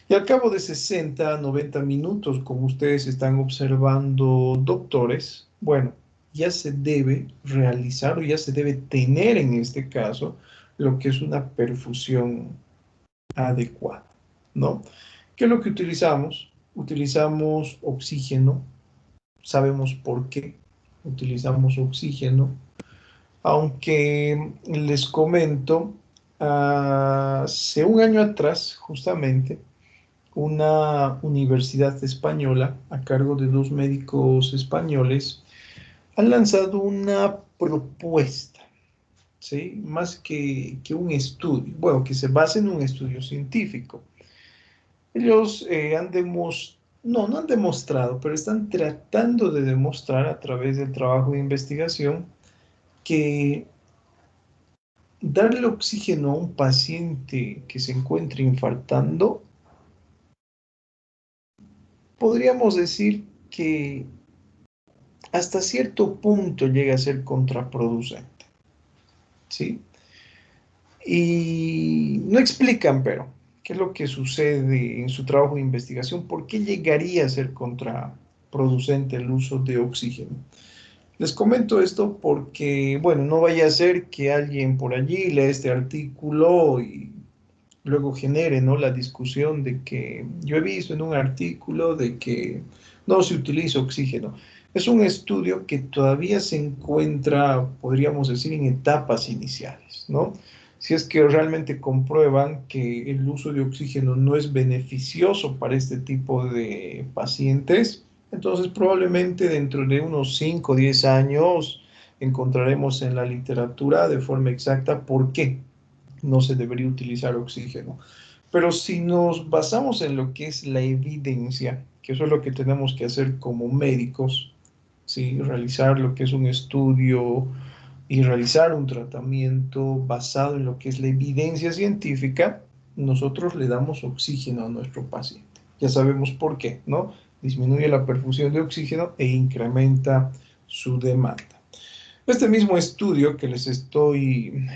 Y al cabo de 60, 90 minutos, como ustedes están observando, doctores, bueno, ya se debe realizar o ya se debe tener en este caso lo que es una perfusión adecuada, ¿no? ¿Qué es lo que utilizamos? Utilizamos oxígeno, sabemos por qué utilizamos oxígeno, aunque les comento, hace un año atrás, justamente, una universidad española, a cargo de dos médicos españoles, han lanzado una propuesta, ¿sí? Más que un estudio, bueno, que se basa en un estudio científico. Ellos no han demostrado, pero están tratando de demostrar a través del trabajo de investigación que darle oxígeno a un paciente que se encuentre infartando, podríamos decir que hasta cierto punto llega a ser contraproducente, ¿sí? Y no explican, pero, qué es lo que sucede en su trabajo de investigación, por qué llegaría a ser contraproducente el uso de oxígeno. Les comento esto porque, bueno, no vaya a ser que alguien por allí lea este artículo y luego genere, ¿no?, la discusión de que yo he visto en un artículo de que no se utiliza oxígeno. Es un estudio que todavía se encuentra, podríamos decir, en etapas iniciales, ¿no? Si es que realmente comprueban que el uso de oxígeno no es beneficioso para este tipo de pacientes, entonces probablemente dentro de unos 5 o 10 años encontraremos en la literatura de forma exacta por qué no se debería utilizar oxígeno. Pero si nos basamos en lo que es la evidencia, que eso es lo que tenemos que hacer como médicos, ¿sí? Realizar lo que es un estudio y realizar un tratamiento basado en lo que es la evidencia científica, nosotros le damos oxígeno a nuestro paciente. Ya sabemos por qué, ¿no? Disminuye la perfusión de oxígeno e incrementa su demanda. Este mismo estudio que les estoy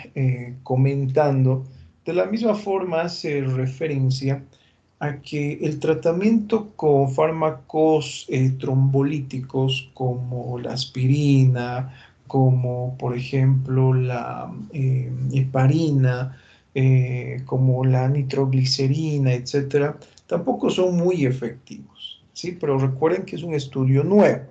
comentando, de la misma forma hace referencia a que el tratamiento con fármacos trombolíticos como la aspirina, como por ejemplo la heparina, como la nitroglicerina, etcétera, tampoco son muy efectivos, ¿sí? Pero recuerden que es un estudio nuevo.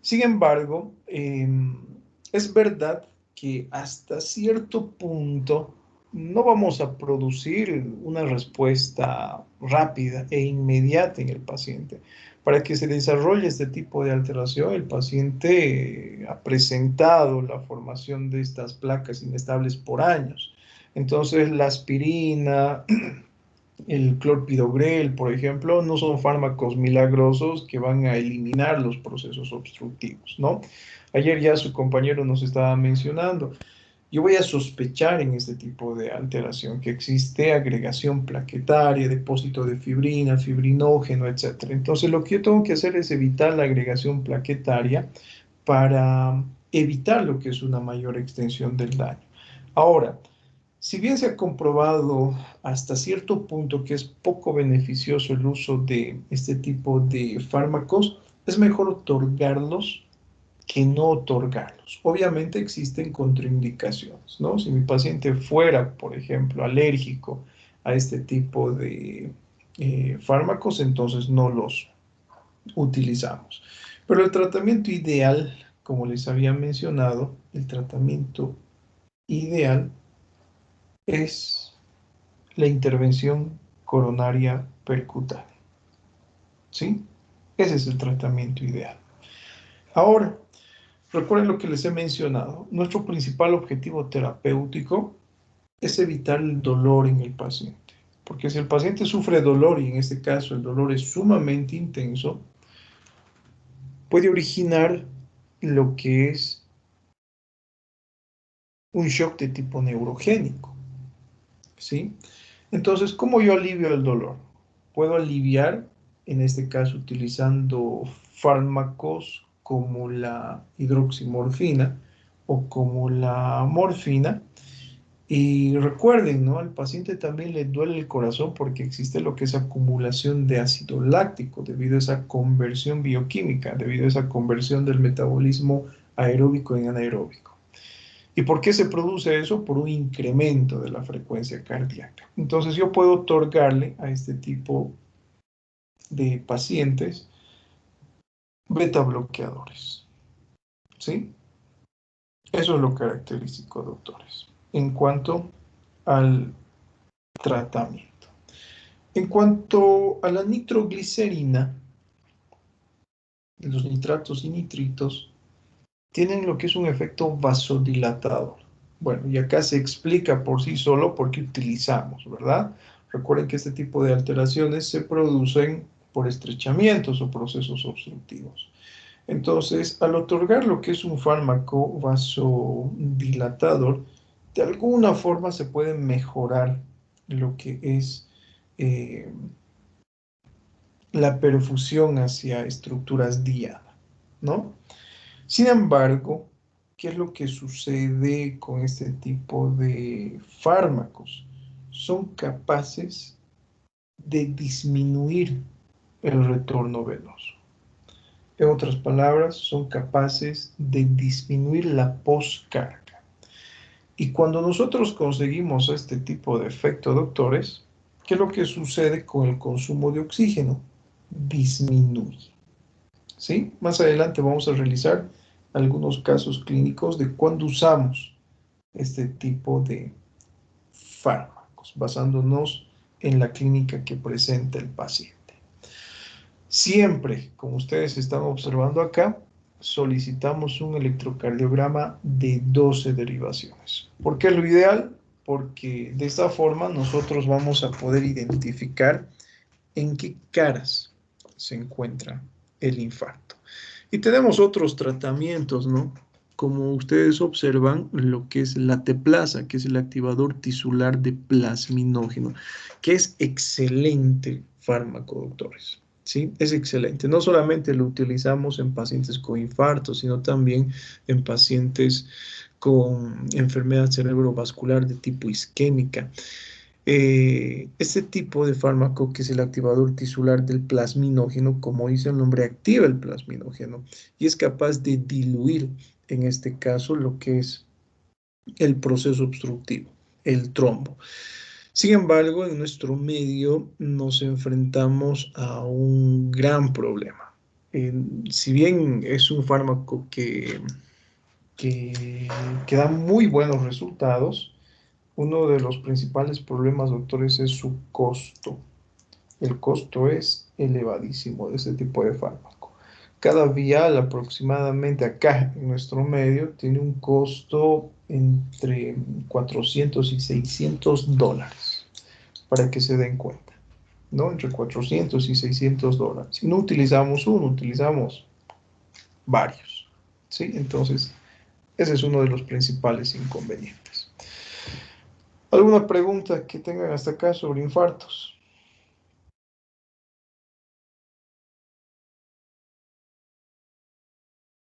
Sin embargo, es verdad que hasta cierto punto no vamos a producir una respuesta rápida e inmediata en el paciente. Para que se desarrolle este tipo de alteración, el paciente ha presentado la formación de estas placas inestables por años. Entonces, la aspirina, el clopidogrel, por ejemplo, no son fármacos milagrosos que van a eliminar los procesos obstructivos, ¿no? Ayer ya su compañero nos estaba mencionando. Yo voy a sospechar en este tipo de alteración que existe agregación plaquetaria, depósito de fibrina, fibrinógeno, etc. Entonces, lo que yo tengo que hacer es evitar la agregación plaquetaria para evitar lo que es una mayor extensión del daño. Ahora, si bien se ha comprobado hasta cierto punto que es poco beneficioso el uso de este tipo de fármacos, es mejor otorgarlos que no otorgarlos. Obviamente existen contraindicaciones, ¿no? Si mi paciente fuera, por ejemplo, alérgico a este tipo de fármacos, entonces no los utilizamos. Pero el tratamiento ideal, como les había mencionado, el tratamiento ideal es la intervención coronaria percutánea. ¿Sí? Ese es el tratamiento ideal. Ahora, recuerden lo que les he mencionado. Nuestro principal objetivo terapéutico es evitar el dolor en el paciente. Porque si el paciente sufre dolor, y en este caso el dolor es sumamente intenso, puede originar lo que es un shock de tipo neurogénico. ¿Sí? Entonces, ¿cómo yo alivio el dolor? Puedo aliviar, en este caso, utilizando fármacos como la hidroximorfina o como la morfina. Y recuerden, ¿no? Al paciente también le duele el corazón porque existe lo que es acumulación de ácido láctico debido a esa conversión bioquímica, debido a esa conversión del metabolismo aeróbico en anaeróbico. ¿Y por qué se produce eso? Por un incremento de la frecuencia cardíaca. Entonces yo puedo otorgarle a este tipo de pacientes beta bloqueadores. ¿Sí? Eso es lo característico, doctores, en cuanto al tratamiento. En cuanto a la nitroglicerina, los nitratos y nitritos tienen lo que es un efecto vasodilatador. Bueno, y acá se explica por sí solo por qué utilizamos, ¿verdad? Recuerden que este tipo de alteraciones se producen por estrechamientos o procesos obstructivos. Entonces, al otorgar lo que es un fármaco vasodilatador, de alguna forma se puede mejorar lo que es la perfusión hacia estructuras diana, ¿no? Sin embargo, ¿qué es lo que sucede con este tipo de fármacos? Son capaces de disminuir el retorno venoso. En otras palabras, son capaces de disminuir la poscarga. Y cuando nosotros conseguimos este tipo de efecto, doctores, ¿qué es lo que sucede con el consumo de oxígeno? Disminuye. ¿sí? Más adelante vamos a realizar algunos casos clínicos de cuando usamos este tipo de fármacos, basándonos en la clínica que presenta el paciente. Siempre, como ustedes están observando acá, solicitamos un electrocardiograma de 12 derivaciones. ¿Por qué es lo ideal? Porque de esta forma nosotros vamos a poder identificar en qué caras se encuentra el infarto. Y tenemos otros tratamientos, ¿no? Como ustedes observan, lo que es la teplasa, que es el activador tisular de plasminógeno, que es excelente fármaco, doctores. ¿Sí? Es excelente. No solamente lo utilizamos en pacientes con infarto, sino también en pacientes con enfermedad cerebrovascular de tipo isquémica. Este tipo de fármaco, que es el activador tisular del plasminógeno, como dice el nombre, activa el plasminógeno y es capaz de diluir, en este caso, lo que es el proceso obstructivo, el trombo. Sin embargo, en nuestro medio nos enfrentamos a un gran problema. Si bien es un fármaco que da muy buenos resultados, uno de los principales problemas, doctores, es su costo. El costo es elevadísimo de este tipo de fármaco. Cada vial aproximadamente acá en nuestro medio tiene un costo entre 400 y 600 dólares, para que se den cuenta, ¿no? Entre 400 y 600 dólares. Y no utilizamos uno, utilizamos varios, ¿sí? Entonces, ese es uno de los principales inconvenientes. ¿Alguna pregunta que tengan hasta acá sobre infartos?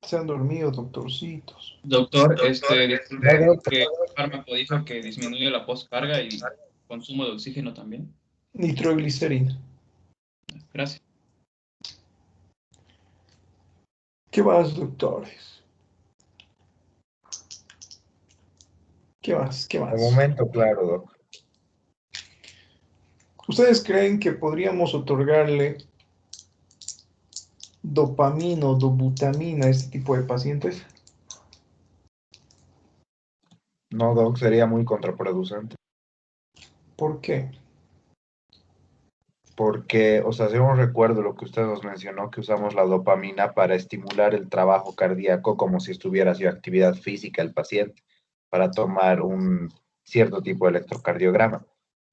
Se han dormido, doctorcitos. Doctor, disculpe, ¿qué fármaco dijo que disminuye la postcarga y consumo de oxígeno también? Nitroglicerina. Gracias. ¿Qué más, doctores? ¿Qué más? ¿Qué De más? momento, claro, doc. ¿Ustedes creen que podríamos otorgarle dopamina o dobutamina a este tipo de pacientes? No, doc, sería muy contraproducente. ¿Por qué? Porque, o sea, según recuerdo lo que usted nos mencionó, que usamos la dopamina para estimular el trabajo cardíaco como si estuviera haciendo actividad física el paciente, para tomar un cierto tipo de electrocardiograma.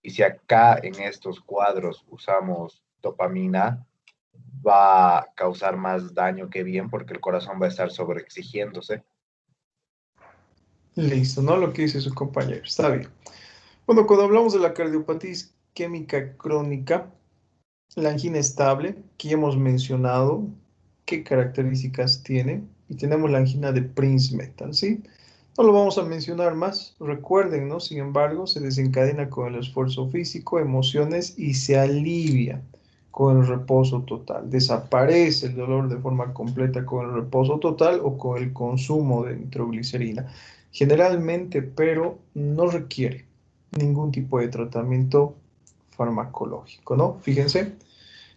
Y si acá en estos cuadros usamos dopamina, va a causar más daño que bien porque el corazón va a estar sobreexigiéndose. Listo, ¿no? Lo que dice su compañero. Está bien. Bueno, cuando hablamos de la cardiopatía isquémica crónica, la angina estable, que ya hemos mencionado qué características tiene, y tenemos la angina de Prinzmetal, ¿sí? No lo vamos a mencionar más, recuerden, ¿no? Sin embargo, se desencadena con el esfuerzo físico, emociones y se alivia con el reposo total. Desaparece el dolor de forma completa con el reposo total o con el consumo de nitroglicerina. Generalmente, pero no requiere ningún tipo de tratamiento farmacológico, ¿no? Fíjense,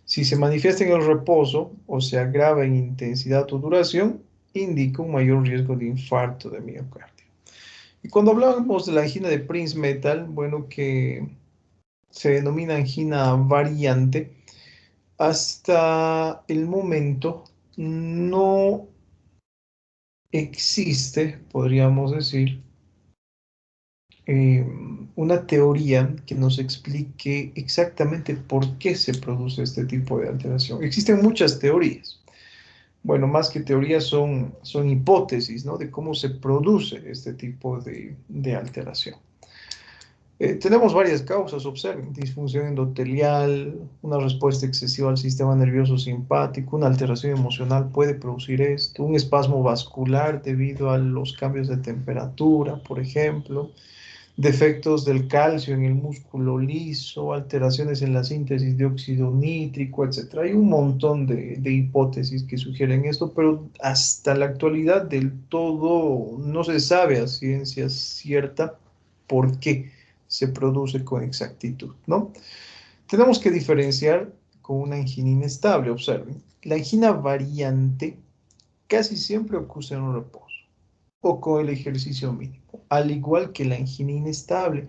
si se manifiesta en el reposo o se agrava en intensidad o duración, indica un mayor riesgo de infarto de miocardio. Y cuando hablamos de la angina de Prinzmetal, bueno, que se denomina angina variante, hasta el momento no existe, podríamos decir, una teoría que nos explique exactamente por qué se produce este tipo de alteración. Existen muchas teorías. Bueno, más que teorías son hipótesis, ¿no? De cómo se produce este tipo de alteración. Tenemos varias causas, observen: disfunción endotelial, una respuesta excesiva al sistema nervioso simpático, una alteración emocional puede producir esto, un espasmo vascular debido a los cambios de temperatura, por ejemplo, defectos del calcio en el músculo liso, alteraciones en la síntesis de óxido nítrico, etc. Hay un montón de hipótesis que sugieren esto, pero hasta la actualidad del todo no se sabe a ciencia cierta por qué se produce con exactitud, ¿no? Tenemos que diferenciar, con una angina inestable. Observen, la angina variante casi siempre ocurre en un reposo o con el ejercicio mínimo, al igual que la angina inestable,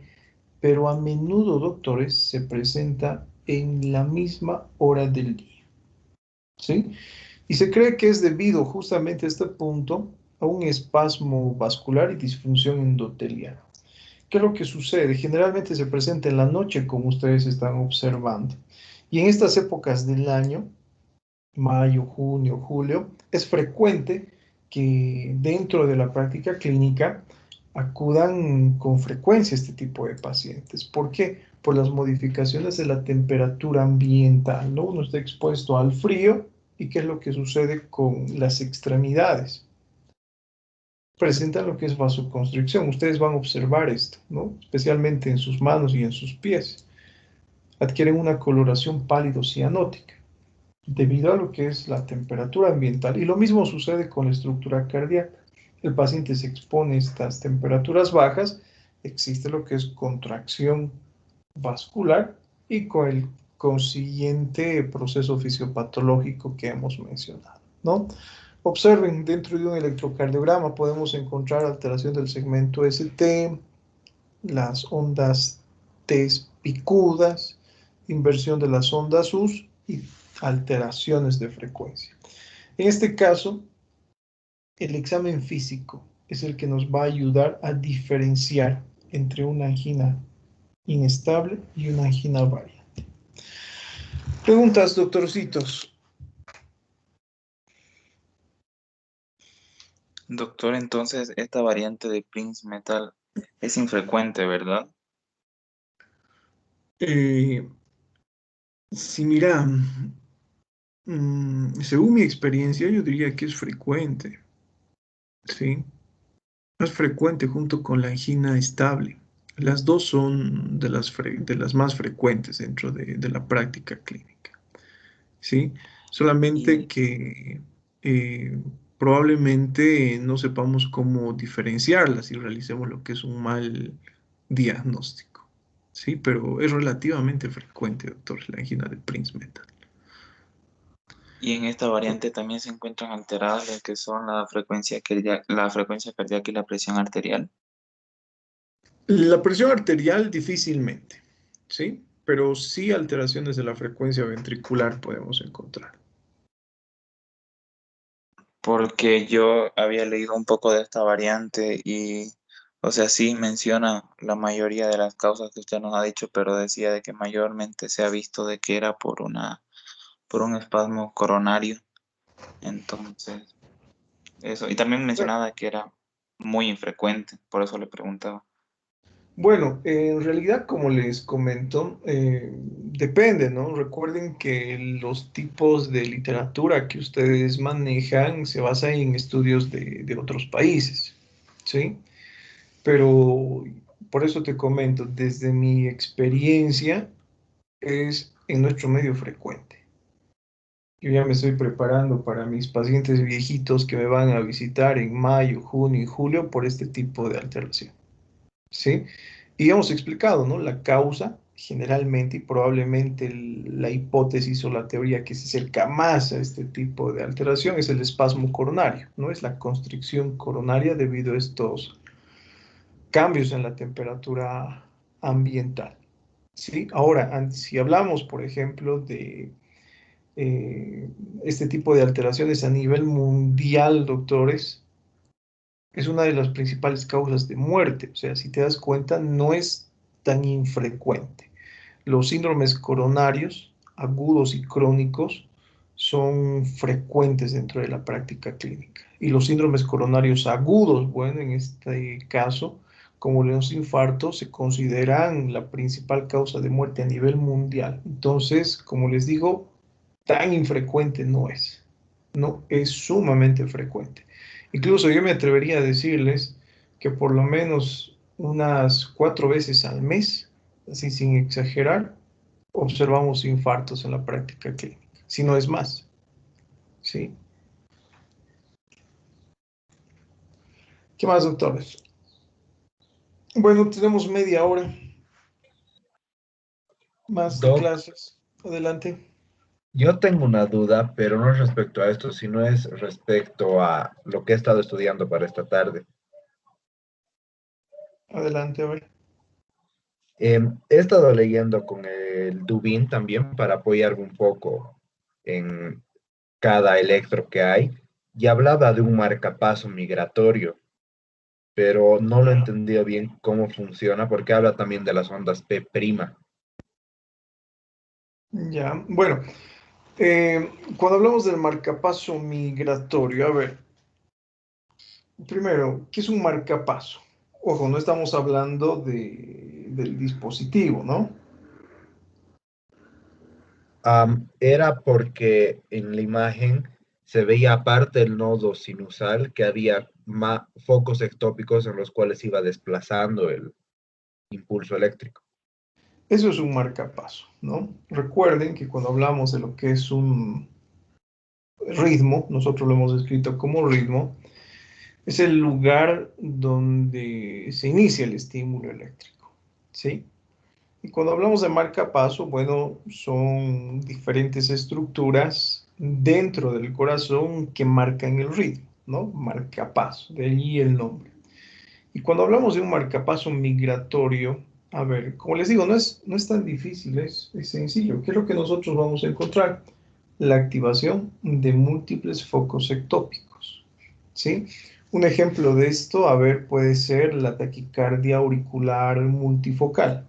pero a menudo, doctores, se presenta en la misma hora del día, ¿sí? Y se cree que es debido justamente a este punto a un espasmo vascular y disfunción endoteliana. ¿Qué es lo que sucede? Generalmente se presenta en la noche, como ustedes están observando. Y en estas épocas del año, mayo, junio, julio, es frecuente que dentro de la práctica clínica acudan con frecuencia este tipo de pacientes. ¿Por qué? Por las modificaciones de la temperatura ambiental, ¿no? Uno está expuesto al frío y ¿qué es lo que sucede con las extremidades? Presentan lo que es vasoconstricción. Ustedes van a observar esto, ¿no? Especialmente en sus manos y en sus pies. Adquieren una coloración pálido cianótica debido a lo que es la temperatura ambiental. Y lo mismo sucede con la estructura cardíaca. El paciente se expone a estas temperaturas bajas, existe lo que es contracción vascular y con el consiguiente proceso fisiopatológico que hemos mencionado, ¿no? Observen, dentro de un electrocardiograma podemos encontrar alteración del segmento ST, las ondas T picudas, inversión de las ondas US y alteraciones de frecuencia. En este caso, el examen físico es el que nos va a ayudar a diferenciar entre una angina inestable y una angina variante. Preguntas, doctorcitos. Doctor, entonces esta variante de Prince-Metal es infrecuente, ¿verdad? Sí, mira, según mi experiencia, yo diría que es frecuente, ¿sí? Es frecuente junto con la angina estable. Las dos son de las más frecuentes dentro de la práctica clínica, ¿sí? Solamente Y, que probablemente no sepamos cómo diferenciarlas y realicemos lo que es un mal diagnóstico, ¿sí? Pero es relativamente frecuente, doctor, la angina de Prince-Metal. y en esta variante también se encuentran alteradas las que son la frecuencia cardíaca y la presión arterial. La presión arterial difícilmente, ¿sí? Pero sí alteraciones de la frecuencia ventricular podemos encontrar. Porque yo había leído un poco de esta variante y, o sea, sí menciona la mayoría de las causas que usted nos ha dicho, pero decía de que mayormente se ha visto de que era por un espasmo coronario. Entonces, eso. Y también mencionaba que era muy infrecuente, por eso le preguntaba. Bueno, en realidad, como les comento, depende, ¿no? Recuerden que los tipos de literatura que ustedes manejan se basan en estudios de otros países, ¿sí? Pero por eso te comento, desde mi experiencia es en nuestro medio frecuente. Yo ya me estoy preparando para mis pacientes viejitos que me van a visitar en mayo, junio y julio por este tipo de alteración, ¿sí? Y hemos explicado, ¿no? La causa, generalmente y probablemente la hipótesis o la teoría que se acerca más a este tipo de alteración es el espasmo coronario, ¿no? Es la constricción coronaria debido a estos cambios en la temperatura ambiental, ¿sí? Ahora, si hablamos, por ejemplo, de este tipo de alteraciones a nivel mundial, doctores, es una de las principales causas de muerte. O sea, si te das cuenta, no es tan infrecuente. Los síndromes coronarios agudos y crónicos son frecuentes dentro de la práctica clínica. Y los síndromes coronarios agudos, bueno, en este caso, como los infartos, se consideran la principal causa de muerte a nivel mundial. Entonces, como les digo, tan infrecuente no es. No es sumamente frecuente. Incluso yo me atrevería a decirles que por lo menos unas 4 veces al mes, así sin exagerar, observamos infartos en la práctica clínica, si no es más, ¿sí? ¿Qué más, doctores? Bueno, tenemos media hora más de Doc, clases. Adelante. Yo tengo una duda, pero no es respecto a esto, sino es respecto a lo que he estado estudiando para esta tarde. Adelante, a ver. He estado leyendo con el Dubin también para apoyarme un poco en cada electro que hay y hablaba de un marcapaso migratorio, pero no lo he entendido bien cómo funciona porque habla también de las ondas P'. Ya, bueno, cuando hablamos del marcapaso migratorio, a ver, primero, ¿qué es un marcapaso? Ojo, no estamos hablando del dispositivo, ¿no? Era porque en la imagen se veía aparte del nodo sinusal que había focos ectópicos en los cuales iba desplazando el impulso eléctrico. Eso es un marcapaso, ¿no? Recuerden que cuando hablamos de lo que es un ritmo, nosotros lo hemos escrito como ritmo, es el lugar donde se inicia el estímulo eléctrico, ¿sí? Y cuando hablamos de marcapaso, bueno, son diferentes estructuras dentro del corazón que marcan el ritmo, ¿no? Marcapaso, de ahí el nombre. Y cuando hablamos de un marcapaso migratorio, a ver, como les digo, no es tan difícil, es sencillo. ¿Qué es lo que nosotros vamos a encontrar? La activación de múltiples focos ectópicos, ¿sí? Un ejemplo de esto, a ver, puede ser la taquicardia auricular multifocal.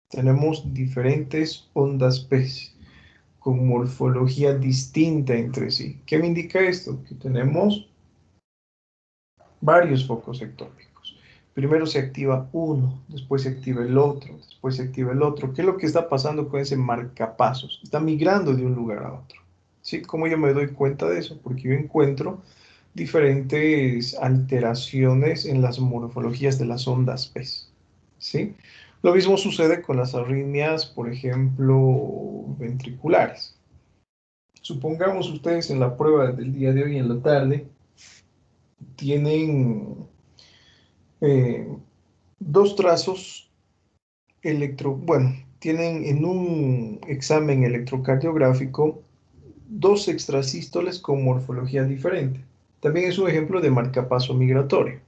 Tenemos diferentes ondas P con morfología distinta entre sí. ¿Qué me indica esto? Que tenemos varios focos ectópicos. Primero se activa uno, después se activa el otro, después se activa el otro. ¿Qué es lo que está pasando con ese marcapasos? Está migrando de un lugar a otro. ¿Sí? ¿Cómo yo me doy cuenta de eso? Porque yo encuentro diferentes alteraciones en las morfologías de las ondas P. ¿Sí? Lo mismo sucede con las arritmias, por ejemplo, ventriculares. Supongamos ustedes en la prueba del día de hoy en la tarde tienen eh, dos trazos bueno, tienen en un examen electrocardiográfico dos extrasístoles con morfología diferente. También es un ejemplo de marcapaso migratorio.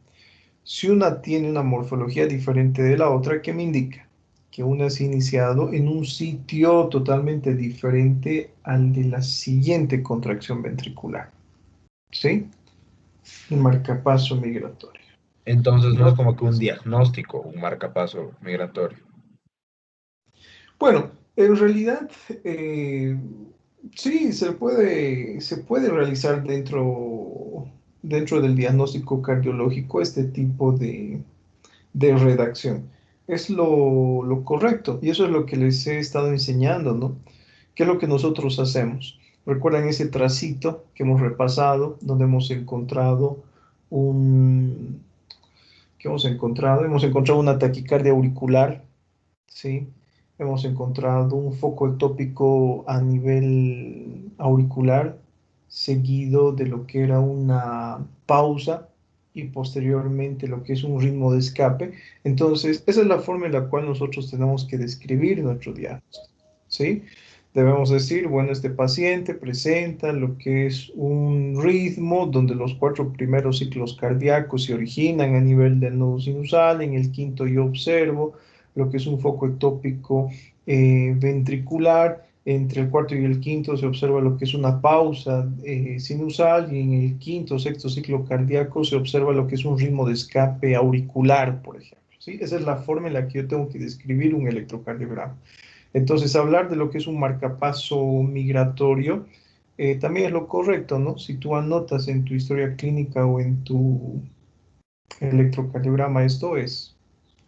Si una tiene una morfología diferente de la otra, ¿qué me indica? Que una se ha iniciado en un sitio totalmente diferente al de la siguiente contracción ventricular. ¿Sí? El marcapaso migratorio. Entonces Y no es como que un diagnóstico, un marcapaso migratorio. bueno, en realidad, eh, sí, se puede realizar dentro del diagnóstico cardiológico este tipo de redacción. Es lo correcto y eso es lo que les he estado enseñando, ¿no? ¿Qué es lo que nosotros hacemos? ¿Recuerdan ese tracito que hemos repasado, donde hemos encontrado un... ¿Qué hemos encontrado? Hemos encontrado una taquicardia auricular, ¿sí? Hemos encontrado un foco ectópico a nivel auricular, seguido de lo que era una pausa y posteriormente lo que es un ritmo de escape. Entonces, esa es la forma en la cual nosotros tenemos que describir nuestro diagnóstico, ¿sí? Debemos decir, bueno, este paciente presenta lo que es un ritmo donde los 4 primeros ciclos cardíacos se originan a nivel del nodo sinusal, en el quinto yo observo lo que es un foco ectópico ventricular. Entre el cuarto y el quinto se observa lo que es una pausa sinusal y en el quinto o sexto ciclo cardíaco se observa lo que es un ritmo de escape auricular, por ejemplo. ¿Sí? Esa es la forma en la que yo tengo que describir un electrocardiograma. Entonces, hablar de lo que es un marcapaso migratorio también es lo correcto, ¿no? Si tú anotas en tu historia clínica o en tu electrocardiograma esto es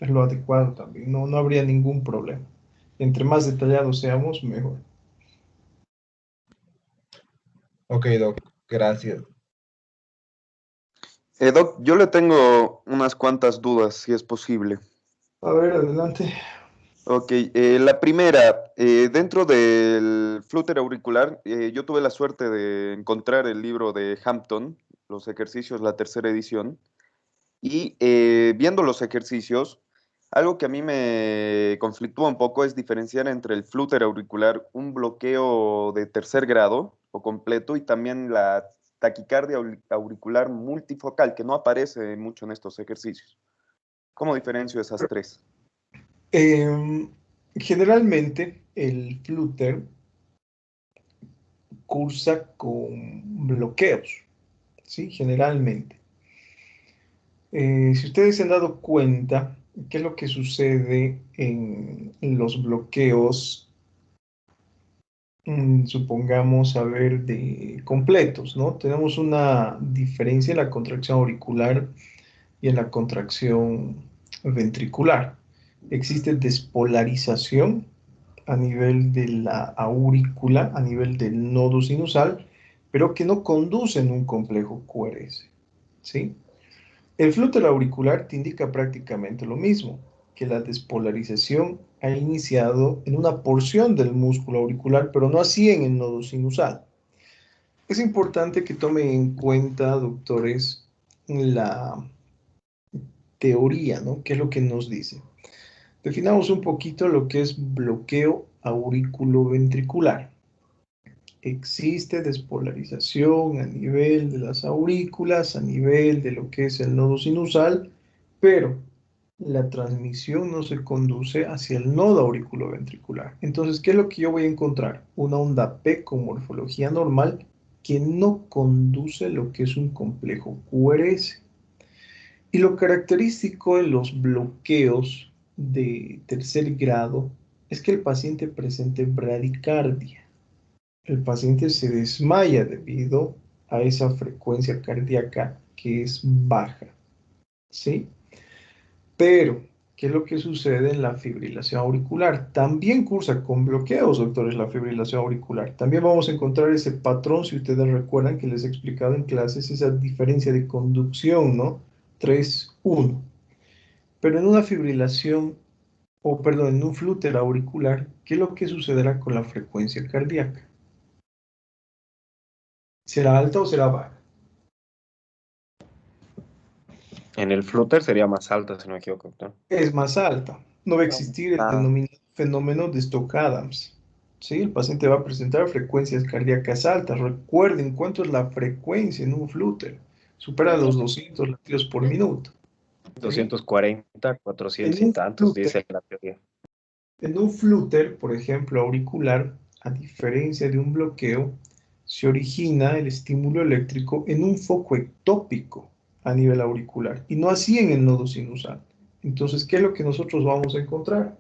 lo adecuado también, no habría ningún problema. Entre más detallados seamos, mejor. Ok, Doc, gracias. Doc, yo le tengo unas cuantas dudas, si es posible. A ver, adelante. Ok, la primera, dentro del flúter auricular, yo tuve la suerte de encontrar el libro de Hampton, Los ejercicios, la tercera edición, y viendo los ejercicios, Algo que a mí me conflictúa un poco es diferenciar entre el flúter auricular, un bloqueo de tercer grado o completo, y también la taquicardia auricular multifocal, que no aparece mucho en estos ejercicios. ¿Cómo diferencio esas tres? Generalmente el flúter cursa con bloqueos, ¿sí? Generalmente. Si ustedes se han dado cuenta, ¿qué es lo que sucede en los bloqueos? Supongamos, a ver, de completos, ¿no? Tenemos una diferencia en la contracción auricular y en la contracción ventricular. Existe despolarización a nivel de la aurícula, a nivel del nodo sinusal, pero que no conduce en un complejo QRS, ¿sí? El flúter auricular te indica prácticamente lo mismo, que la despolarización ha iniciado en una porción del músculo auricular, pero no así en el nodo sinusal. Es importante que tomen en cuenta, doctores, la teoría, ¿no? ¿Qué es lo que nos dice? Definamos un poquito lo que es bloqueo auriculoventricular. Existe despolarización a nivel de las aurículas, a nivel de lo que es el nodo sinusal, pero la transmisión no se conduce hacia el nodo auriculoventricular. Entonces, ¿qué es lo que yo voy a encontrar? Una onda P con morfología normal que no conduce lo que es un complejo QRS. Y lo característico en los bloqueos de tercer grado es que el paciente presente bradicardia. El paciente se desmaya debido a esa frecuencia cardíaca que es baja, ¿sí? Pero, ¿qué es lo que sucede en la fibrilación auricular? También cursa con bloqueos, doctores, la fibrilación auricular. También vamos a encontrar ese patrón, si ustedes recuerdan que les he explicado en clases, esa diferencia de conducción, ¿no? 3-1. Pero en una fibrilación, o perdón, en un flúter auricular, ¿qué es lo que sucederá con la frecuencia cardíaca? ¿Será alta o será baja? En el flúter sería más alta, si no me equivoco, doctor. Es más alta. No va a existir el denominado fenómeno de Stokes-Adams. ¿Sí? El paciente va a presentar frecuencias cardíacas altas. Recuerden cuánto es la frecuencia en un flúter. Supera los 200 latidos por minuto. ¿Sí? 240, 400 En y un tantos, flúter, dice la teoría. en un flúter, por ejemplo, auricular, a diferencia de un bloqueo, se origina el estímulo eléctrico en un foco ectópico a nivel auricular y no así en el nodo sinusal. Entonces, ¿qué es lo que nosotros vamos a encontrar?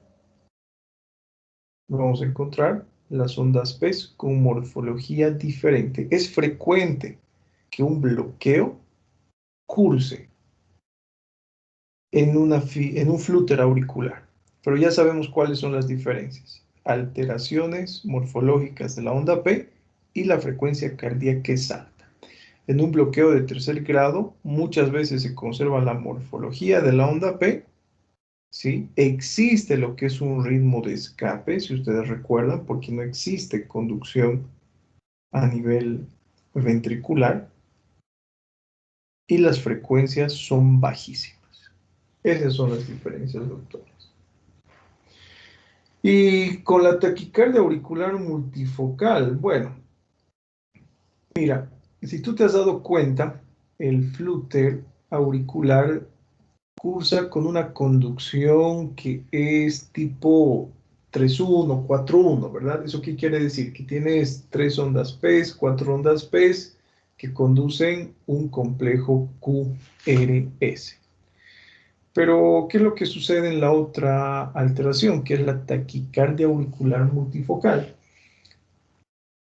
Vamos a encontrar las ondas P con morfología diferente. Es frecuente que un bloqueo curse en un flúter auricular, pero ya sabemos cuáles son las diferencias. Alteraciones morfológicas de la onda P y la frecuencia cardíaca es alta. En un bloqueo de tercer grado, muchas veces se conserva la morfología de la onda P, ¿sí? Existe lo que es un ritmo de escape, si ustedes recuerdan, porque no existe conducción a nivel ventricular y las frecuencias son bajísimas. Esas son las diferencias, doctores. Y con la taquicardia auricular multifocal, bueno, mira, si tú te has dado cuenta, el flúter auricular cursa con una conducción que es tipo 3-1, 4-1, ¿verdad? ¿Eso qué quiere decir? Que tienes 3 ondas P, 4 ondas P que conducen un complejo QRS. Pero, ¿qué es lo que sucede en la otra alteración, que es la taquicardia auricular multifocal?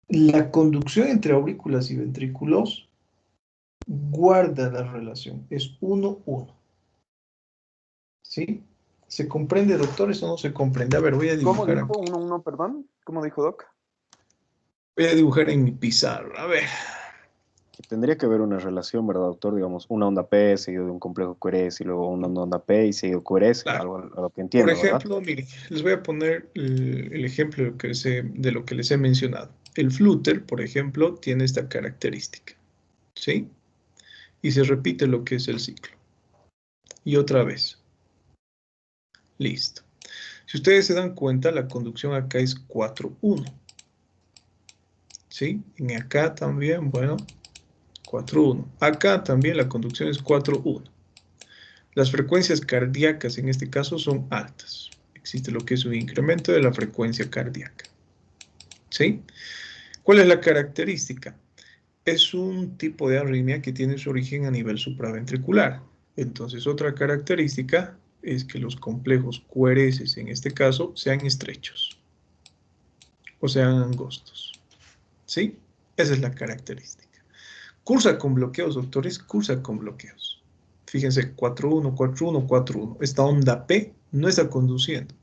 La conducción entre aurículas y ventrículos guarda la relación, es 1-1. ¿Sí? ¿Se comprende, doctor? Eso no se comprende. A ver, voy a ¿Cómo dibujar dijo? aquí. 1-1, perdón. ¿Cómo dijo, Doc? Voy a dibujar en mi pizarra. A ver. Que tendría que haber una relación, ¿verdad, doctor? Digamos, una onda P seguido de un complejo QRS y luego una onda P y seguido QRS, Claro. algo a lo que Por entiendo, ¿verdad? ejemplo, miren, les voy a poner el ejemplo de lo que les he mencionado. El flúter, por ejemplo, tiene esta característica. ¿Sí? Y se repite lo que es el ciclo. Y otra vez. Listo. Si ustedes se dan cuenta, la conducción acá es 4-1. ¿Sí? En acá también, bueno, 4-1. Acá también la conducción es 4-1. Las frecuencias cardíacas en este caso son altas. Existe lo que es un incremento de la frecuencia cardíaca. ¿Sí? ¿Cuál es la característica? Es un tipo de arritmia que tiene su origen a nivel supraventricular. Entonces, otra característica es que los complejos QRS, en este caso, sean estrechos o sean angostos. ¿Sí? Esa es la característica. Cursa con bloqueos, doctores, cursa con bloqueos. Fíjense, 4-1, 4-1, 4-1. Esta onda P no está conduciendo.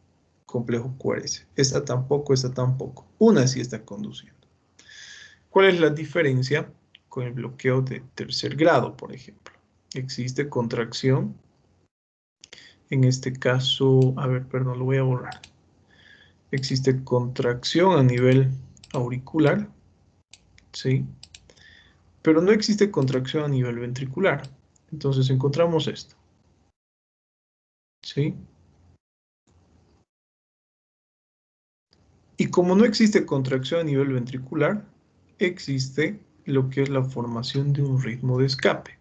Complejo QRS. Esta tampoco, esta tampoco. Una sí está conduciendo. ¿Cuál es la diferencia con el bloqueo de tercer grado, por ejemplo? Existe contracción. En este caso, a ver, perdón, lo voy a borrar. Existe contracción a nivel auricular, ¿sí? Pero no existe contracción a nivel ventricular. Entonces encontramos esto, ¿sí? Y como no existe contracción a nivel ventricular, existe lo que es la formación de un ritmo de escape.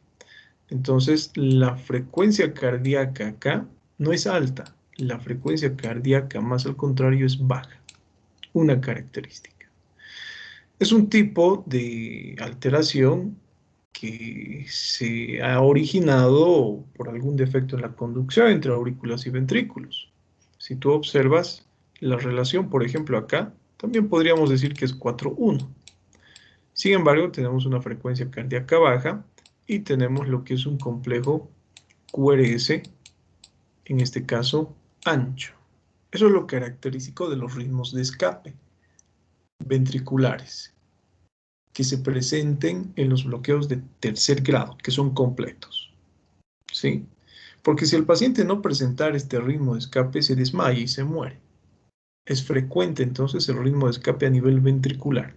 Entonces, la frecuencia cardíaca acá no es alta. La frecuencia cardíaca, más al contrario, es baja. Una característica. Es un tipo de alteración que se ha originado por algún defecto en la conducción entre aurículas y ventrículos. Si tú observas la relación, por ejemplo, acá, también podríamos decir que es 4-1. Sin embargo, tenemos una frecuencia cardíaca baja y tenemos lo que es un complejo QRS, en este caso, ancho. Eso es lo característico de los ritmos de escape ventriculares que se presenten en los bloqueos de tercer grado, que son completos. ¿Sí? Porque si el paciente no presentara este ritmo de escape, se desmaya y se muere. Es frecuente entonces el ritmo de escape a nivel ventricular.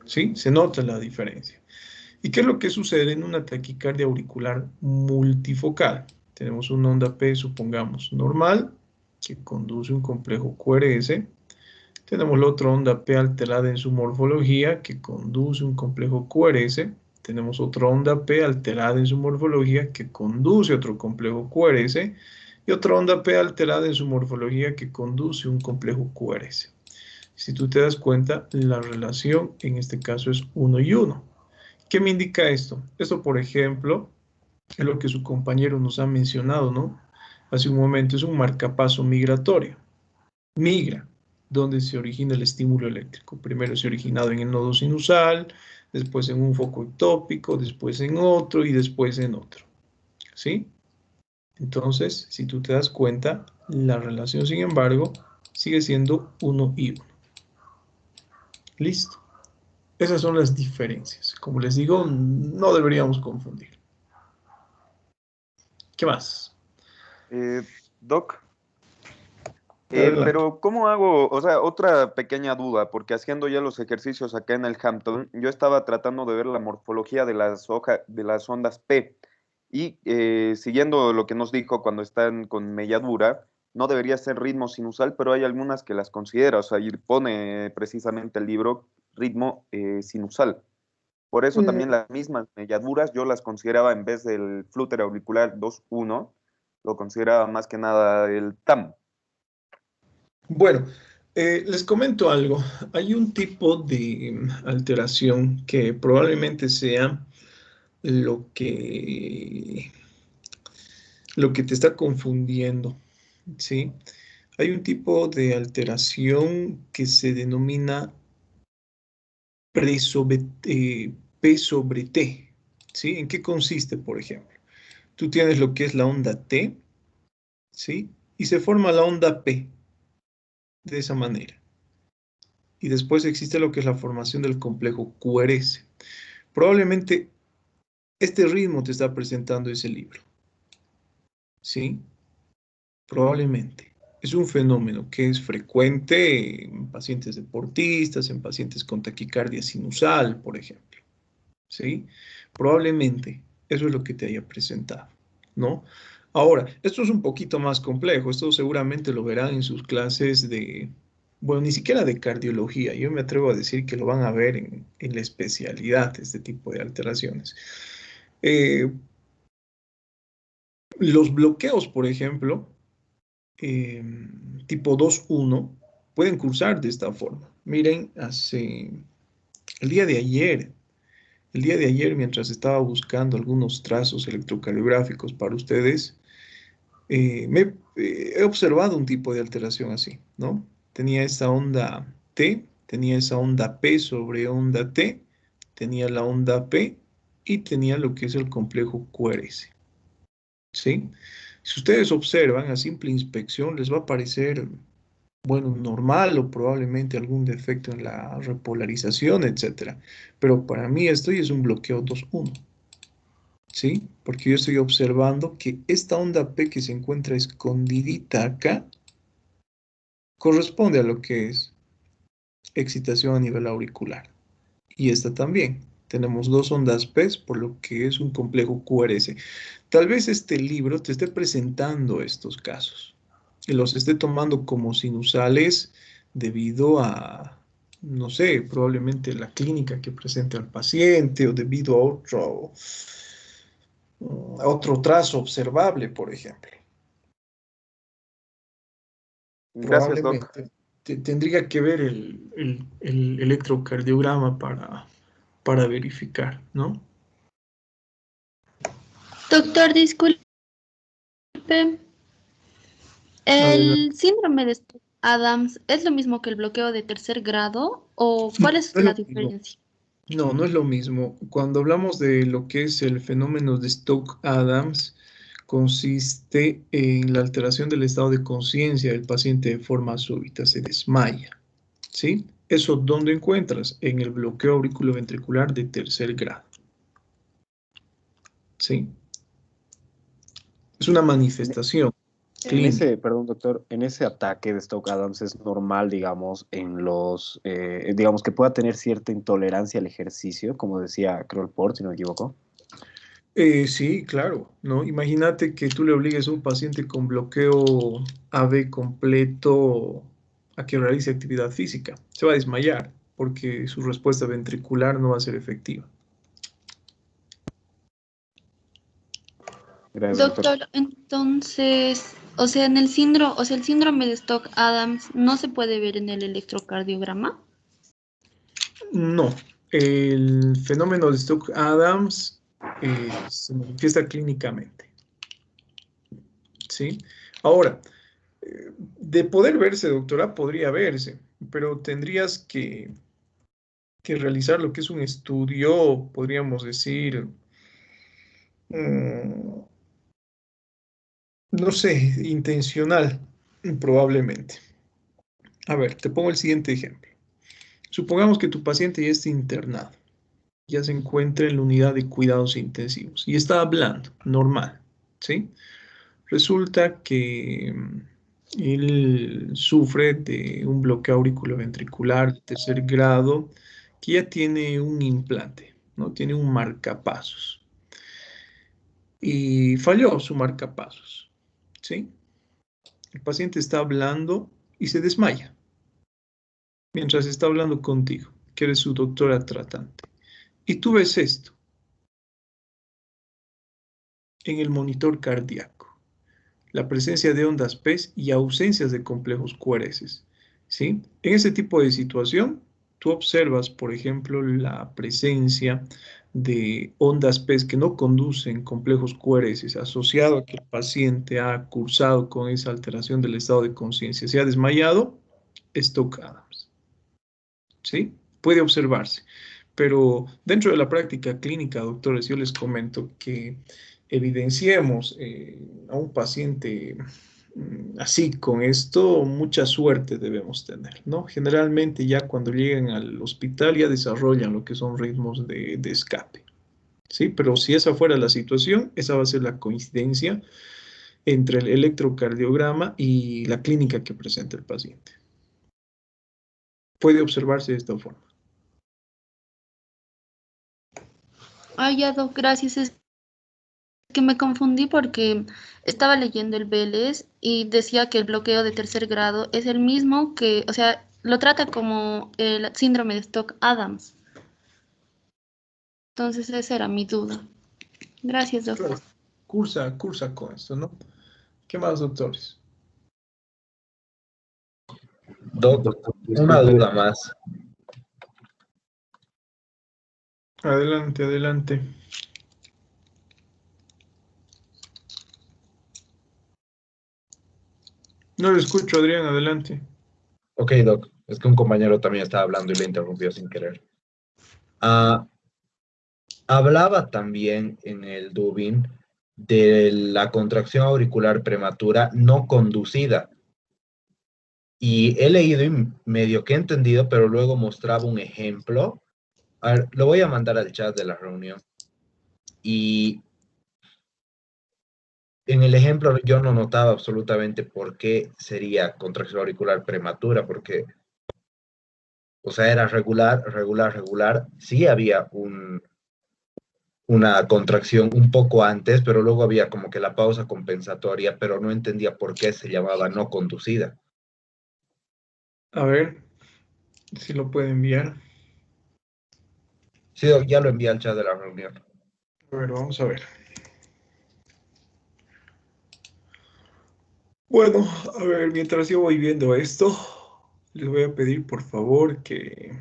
¿Sí? Se nota la diferencia. ¿Y qué es lo que sucede en una taquicardia auricular multifocal? Tenemos una onda P, supongamos, normal, que conduce un complejo QRS. Tenemos la otra onda P alterada en su morfología, que conduce un complejo QRS. Tenemos otra onda P alterada en su morfología, que conduce otro complejo QRS. Y otra onda P alterada en su morfología, que conduce un complejo QRS. Si tú te das cuenta, la relación en este caso es 1 y 1. ¿Qué me indica esto? Esto, por ejemplo, es lo que su compañero nos ha mencionado, ¿no? Hace un momento, es un marcapaso migratorio. Migra, donde se origina el estímulo eléctrico. Primero se ha originado en el nodo sinusal, después en un foco ectópico, después en otro y después en otro. ¿Sí? Entonces, si tú te das cuenta, la relación, sin embargo, sigue siendo 1 y 1. Listo. Esas son las diferencias. Como les digo, no deberíamos confundir. ¿Qué más? Doc, Adelante. pero ¿cómo hago? O sea, otra pequeña duda, porque haciendo ya los ejercicios acá en el Hampton, yo estaba tratando de ver la morfología de de las ondas P y siguiendo lo que nos dijo cuando están con melladura, no debería ser ritmo sinusal, pero hay algunas que las considera, o sea, y pone precisamente el libro ritmo sinusal. Por eso también las mismas melladuras yo las consideraba en vez del flúter auricular 2-1, lo consideraba más que nada el TAM. Bueno, les comento algo. Hay un tipo de alteración que probablemente sea lo que, lo que te está confundiendo, ¿sí? Hay un tipo de alteración que se denomina P sobre T, ¿sí? ¿En qué consiste, por ejemplo? Tú tienes lo que es la onda T, ¿sí? Y se forma la onda P de esa manera. Y después existe lo que es la formación del complejo QRS. Probablemente este ritmo te está presentando ese libro, ¿sí? Probablemente. Es un fenómeno que es frecuente en pacientes deportistas, en pacientes con taquicardia sinusal, por ejemplo, ¿sí? Probablemente eso es lo que te haya presentado, ¿no? Ahora, esto es un poquito más complejo. Esto seguramente lo verán en sus clases de, bueno, ni siquiera de cardiología. Yo me atrevo a decir que lo van a ver en la especialidad, este tipo de alteraciones. Eh, los bloqueos, por ejemplo, eh, tipo 2.1, pueden cursar de esta forma. Miren, el día de ayer, el día de ayer, mientras estaba buscando algunos trazos electrocardiográficos para ustedes, he observado un tipo de alteración así, ¿no? Tenía esa onda T, tenía esa onda P sobre onda T, tenía la onda P y tenía lo que es el complejo QRS, ¿sí? Si ustedes observan a simple inspección, les va a parecer, bueno, normal o probablemente algún defecto en la repolarización, etcétera. Pero para mí esto ya es un bloqueo 2.1. ¿Sí? Porque yo estoy observando que esta onda P que se encuentra escondidita acá corresponde a lo que es excitación a nivel auricular. Y esta también. Tenemos dos ondas P por lo que es un complejo QRS. Tal vez este libro te esté presentando estos casos y los esté tomando como sinusales debido a, no sé, probablemente la clínica que presenta al paciente o debido a otro trazo observable, por ejemplo. Gracias, Doc. Probablemente tendría que ver el electrocardiograma para verificar, ¿no? Doctor, disculpe, Adelante. ¿el síndrome de Adams es lo mismo que el bloqueo de tercer grado o No, cuál es no es la lo mismo. diferencia? No, no es lo mismo. Cuando hablamos de lo que es el fenómeno de Stokes-Adams, consiste en la alteración del estado de conciencia del paciente de forma súbita, se desmaya, ¿sí? ¿Eso dónde encuentras? En el bloqueo auriculoventricular de tercer grado, ¿sí? Es una En, manifestación en clínica. ese, perdón, doctor, en ese ataque de Stoke Adams es normal, digamos, digamos que pueda tener cierta intolerancia al ejercicio, como decía Kroll-Port, si no me equivoco. Sí, claro, ¿no? Imagínate que tú le obligues a un paciente con bloqueo AB completo a que realice actividad física. Se va a desmayar porque su respuesta ventricular no va a ser efectiva. Gracias, doctor. Doctor, entonces, o sea, el síndrome de Stoke-Adams no se puede ver en el electrocardiograma. No, el fenómeno de Stokes-Adams se manifiesta clínicamente, ¿sí? Ahora, de poder verse, doctora, podría verse, pero tendrías que realizar lo que es un estudio, podríamos decir, mm, no sé, intencional, probablemente. A ver, te pongo el siguiente ejemplo. Supongamos que tu paciente ya está internado, ya se encuentra en la unidad de cuidados intensivos y está hablando, normal, ¿sí? Resulta que él sufre de un bloqueo auriculoventricular de tercer grado que ya tiene un implante, ¿no? Tiene un marcapasos y falló su marcapasos, ¿sí? El paciente está hablando y se desmaya mientras está hablando contigo, que eres su doctora tratante. Y tú ves esto en el monitor cardíaco, la presencia de ondas P y ausencias de complejos QRS, ¿sí? En ese tipo de situación, tú observas, por ejemplo, la presencia de ondas P que no conducen complejos QRS asociado a que el paciente ha cursado con esa alteración del estado de conciencia, se ha desmayado, Stokes-Adams, ¿sí? Puede observarse. Pero dentro de la práctica clínica, doctores, yo les comento que evidenciemos a un paciente así con esto, mucha suerte debemos tener, ¿no? Generalmente ya cuando llegan al hospital ya desarrollan lo que son ritmos de escape, ¿sí? Pero si esa fuera la situación, esa va a ser la coincidencia entre el electrocardiograma y la clínica que presenta el paciente. Puede observarse de esta forma. Ah, ya, doc, gracias. que me confundí porque estaba leyendo el Vélez y decía que el bloqueo de tercer grado es el mismo que, o sea, lo trata como el síndrome de Stock-Adams. Entonces esa era mi duda. Gracias, doctor. Claro, cursa con esto, ¿no? ¿Qué más, doctores? Doc, Doctor, una disculpe, duda más. Adelante, adelante. No lo escucho, Adrián, adelante. Ok, Doc, es que un compañero también estaba hablando y le interrumpió sin querer. Hablaba también en el Dubin de la contracción auricular prematura no conducida. Y he leído y medio que he entendido, pero luego mostraba un ejemplo. A ver, lo voy a mandar al chat de la reunión. Y en el ejemplo yo no notaba absolutamente por qué sería contracción auricular prematura, porque, o sea, era regular, regular, regular. Sí había una contracción un poco antes, pero luego había como que la pausa compensatoria, pero no entendía por qué se llamaba no conducida. A ver si lo puede enviar. Sí, Doc, ya lo envié al chat de la reunión. A ver, vamos a ver. Bueno, a ver, mientras yo voy viendo esto, les voy a pedir por favor que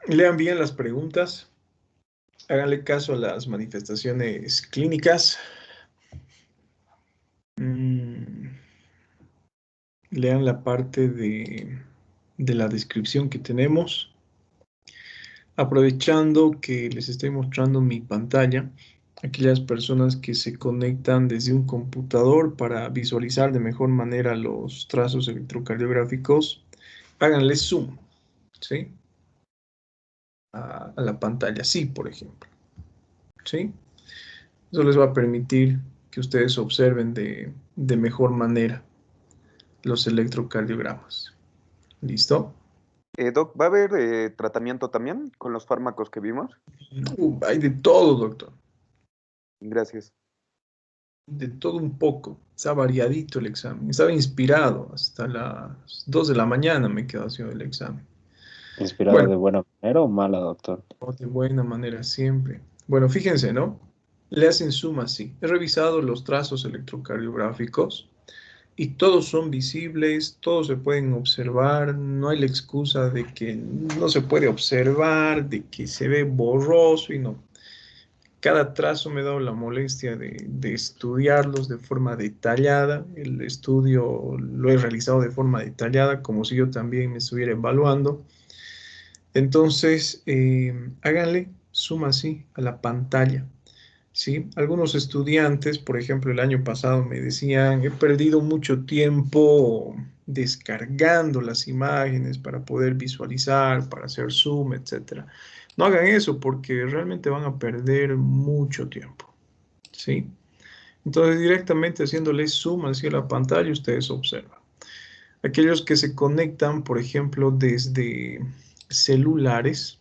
lean bien las preguntas, háganle caso a las manifestaciones clínicas, lean la parte de la descripción que tenemos, aprovechando que les estoy mostrando mi pantalla. Aquellas personas que se conectan desde un computador para visualizar de mejor manera los trazos electrocardiográficos, háganle zoom, ¿sí? A la pantalla, sí, por ejemplo, ¿sí? Eso les va a permitir que ustedes observen de mejor manera los electrocardiogramas. ¿Listo? Doc, ¿va a haber tratamiento también con los fármacos que vimos? Hay de todo, doctor. Gracias. De todo un poco. Está variadito el examen. Estaba inspirado. Hasta las 2 de la mañana me quedo haciendo el examen. ¿Inspirado Bueno, de buena manera o mala, doctor? de buena manera siempre. Bueno, fíjense, ¿no? Le hacen zoom así. He revisado los trazos electrocardiográficos y todos son visibles, todos se pueden observar, no hay la excusa de que no se puede observar, de que se ve borroso y no. Cada trazo me he dado la molestia de estudiarlos de forma detallada. El estudio lo he realizado de forma detallada, como si yo también me estuviera evaluando. Entonces, háganle zoom así a la pantalla, ¿sí? Algunos estudiantes, por ejemplo, el año pasado me decían, he perdido mucho tiempo descargando las imágenes para poder visualizar, para hacer zoom, etc. No hagan eso porque realmente van a perder mucho tiempo, ¿sí? Entonces, directamente haciéndole zoom hacia la pantalla, ustedes observan. Aquellos que se conectan, por ejemplo, desde celulares,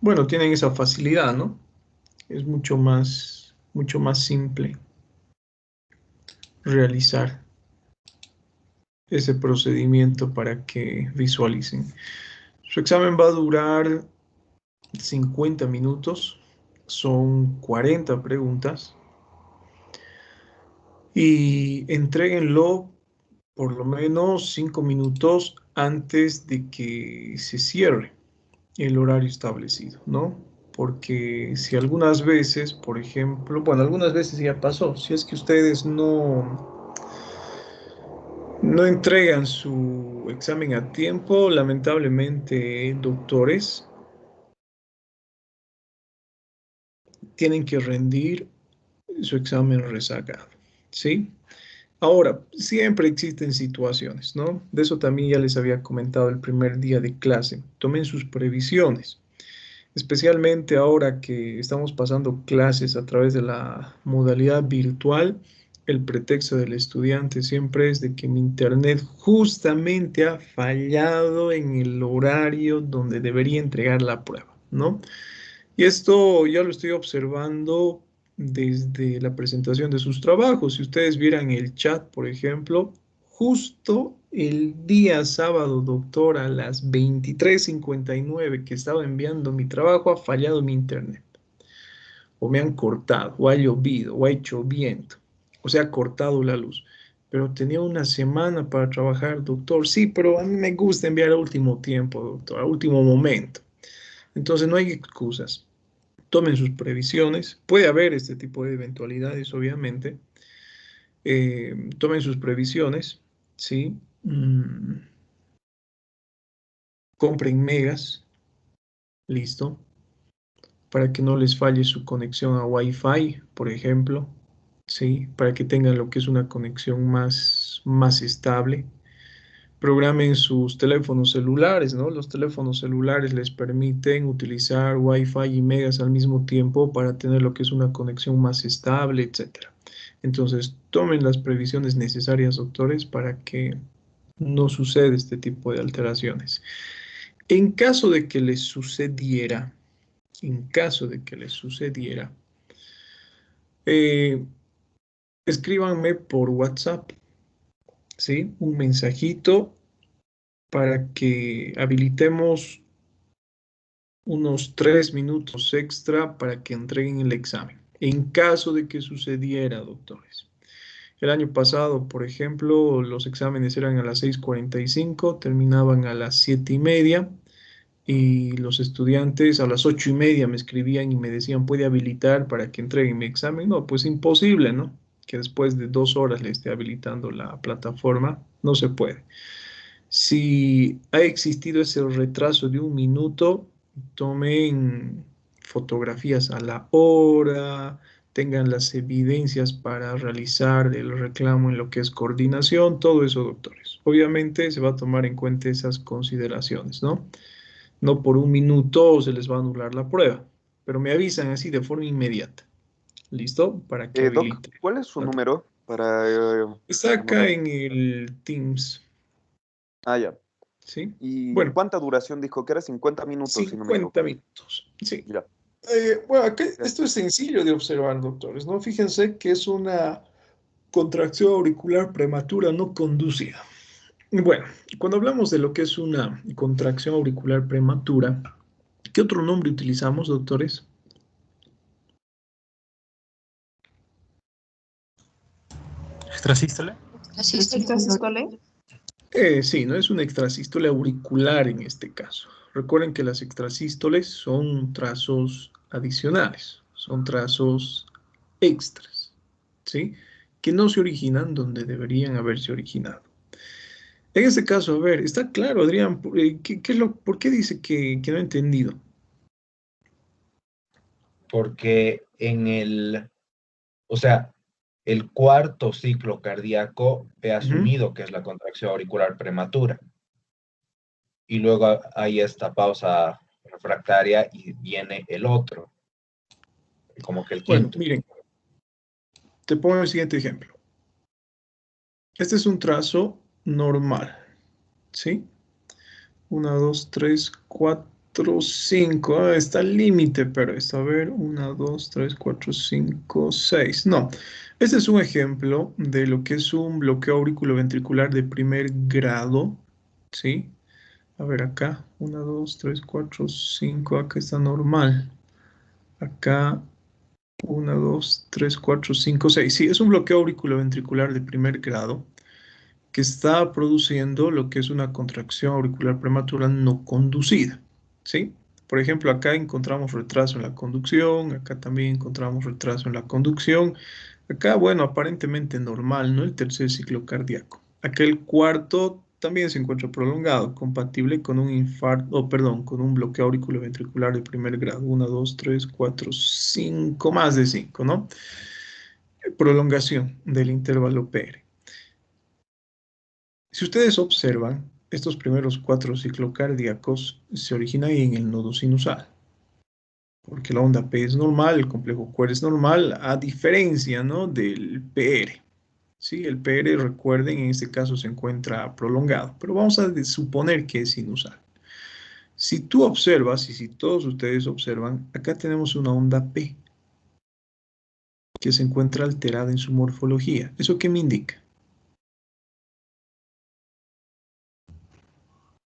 bueno, tienen esa facilidad, ¿no? Es mucho más simple realizar ese procedimiento para que visualicen. Su examen va a durar 50 minutos, son 40 preguntas y entréguenlo por lo menos 5 minutos antes de que se cierre el horario establecido, ¿no? Porque si algunas veces, por ejemplo, bueno, algunas veces ya pasó, si es que ustedes no entregan su examen a tiempo, lamentablemente, doctores, tienen que rendir su examen rezagado, ¿sí? Ahora, siempre existen situaciones, ¿no? De eso también ya les había comentado el primer día de clase. Tomen sus previsiones. Especialmente ahora que estamos pasando clases a través de la modalidad virtual, el pretexto del estudiante siempre es de que mi internet justamente ha fallado en el horario donde debería entregar la prueba, ¿no? Y esto ya lo estoy observando desde la presentación de sus trabajos. Si ustedes vieran el chat, por ejemplo, justo el día sábado, doctor, a las 23:59 que estaba enviando mi trabajo, ha fallado mi internet. O me han cortado, o ha llovido, o ha hecho viento, o se ha cortado la luz. Pero tenía una semana para trabajar, doctor. Sí, pero a mí me gusta enviar a último tiempo, doctor, a último momento. Entonces no hay excusas. Tomen sus previsiones. Puede haber este tipo de eventualidades, obviamente. Tomen sus previsiones, ¿sí? Compren megas, listo, para que no les falle su conexión a Wi-Fi, por ejemplo, ¿sí? Para que tengan lo que es una conexión más estable. Programen sus teléfonos celulares, ¿no? Los teléfonos celulares les permiten utilizar Wi-Fi y megas al mismo tiempo para tener lo que es una conexión más estable, etcétera. Entonces, tomen las previsiones necesarias, doctores, para que no suceda este tipo de alteraciones. En caso de que les sucediera, escríbanme por WhatsApp, ¿sí? Un mensajito para que habilitemos unos 3 minutos extra para que entreguen el examen. En caso de que sucediera, doctores. El año pasado, por ejemplo, los exámenes eran a las 6:45, terminaban a las 7:30 y los estudiantes a las 8:30 me escribían y me decían, ¿puede habilitar para que entreguen mi examen? No, pues imposible, ¿no? Que después de 2 horas le esté habilitando la plataforma, no se puede. Si ha existido ese retraso de 1 minuto, tomen fotografías a la hora, tengan las evidencias para realizar el reclamo en lo que es coordinación, todo eso, doctores. Obviamente se va a tomar en cuenta esas consideraciones, ¿no? No por 1 minuto se les va a anular la prueba, pero me avisan así de forma inmediata. ¿Listo? Para que Doc, habilite. ¿cuál es su número para Está acá anotar? en el Teams, Ah, ya. ¿sí? ¿Y Bueno, cuánta duración dijo que era? 50 minutos, si no me 50 equivoco. minutos, sí. Ya. Bueno, acá esto es sencillo de observar, doctores, ¿no? Fíjense que es una contracción auricular prematura no conducida. Bueno, cuando hablamos de lo que es una contracción auricular prematura, ¿qué otro nombre utilizamos, doctores? ¿Extrasístole? ¿Extrasístole? Sí, no es una extrasístole auricular en este caso. Recuerden que las extrasístoles son trazos adicionales, son trazos extras, ¿sí? Que no se originan donde deberían haberse originado. En este caso, a ver, está claro, Adrián, ¿por qué dice que no ha entendido? Porque o sea, el cuarto ciclo cardíaco he asumido que es la contracción auricular prematura. Y luego hay esta pausa refractaria y viene el otro, como que el Bueno, quinto. miren, te pongo el siguiente ejemplo. Este es un trazo normal, ¿sí? 1, 2, 3, 4, 5. Está al límite, pero está, a ver, 1, 2, 3, 4, 5, 6. No, este es un ejemplo de lo que es un bloqueo auriculoventricular de primer grado, ¿sí? A ver acá, 1, 2, 3, 4, 5, acá está normal. Acá, 1, 2, 3, 4, 5, 6. Sí, es un bloqueo auriculoventricular de primer grado que está produciendo lo que es una contracción auricular prematura no conducida, ¿sí? Por ejemplo, acá encontramos retraso en la conducción, acá también encontramos retraso en la conducción. Acá, bueno, aparentemente normal, ¿no? El tercer ciclo cardíaco. Acá el cuarto también se encuentra prolongado, compatible con un infarto, con un bloqueo auriculoventricular de primer grado. 1, 2, 3, 4, 5, más de 5, ¿no? Prolongación del intervalo PR. Si ustedes observan, estos primeros 4 ciclocardíacos se originan en el nodo sinusal, porque la onda P es normal, el complejo QR es normal, a diferencia, ¿no?, del PR. ¿sí? El PR, recuerden, en este caso se encuentra prolongado, pero vamos a suponer que es sinusal. Si tú observas, y si todos ustedes observan, acá tenemos una onda P que se encuentra alterada en su morfología. ¿Eso qué me indica?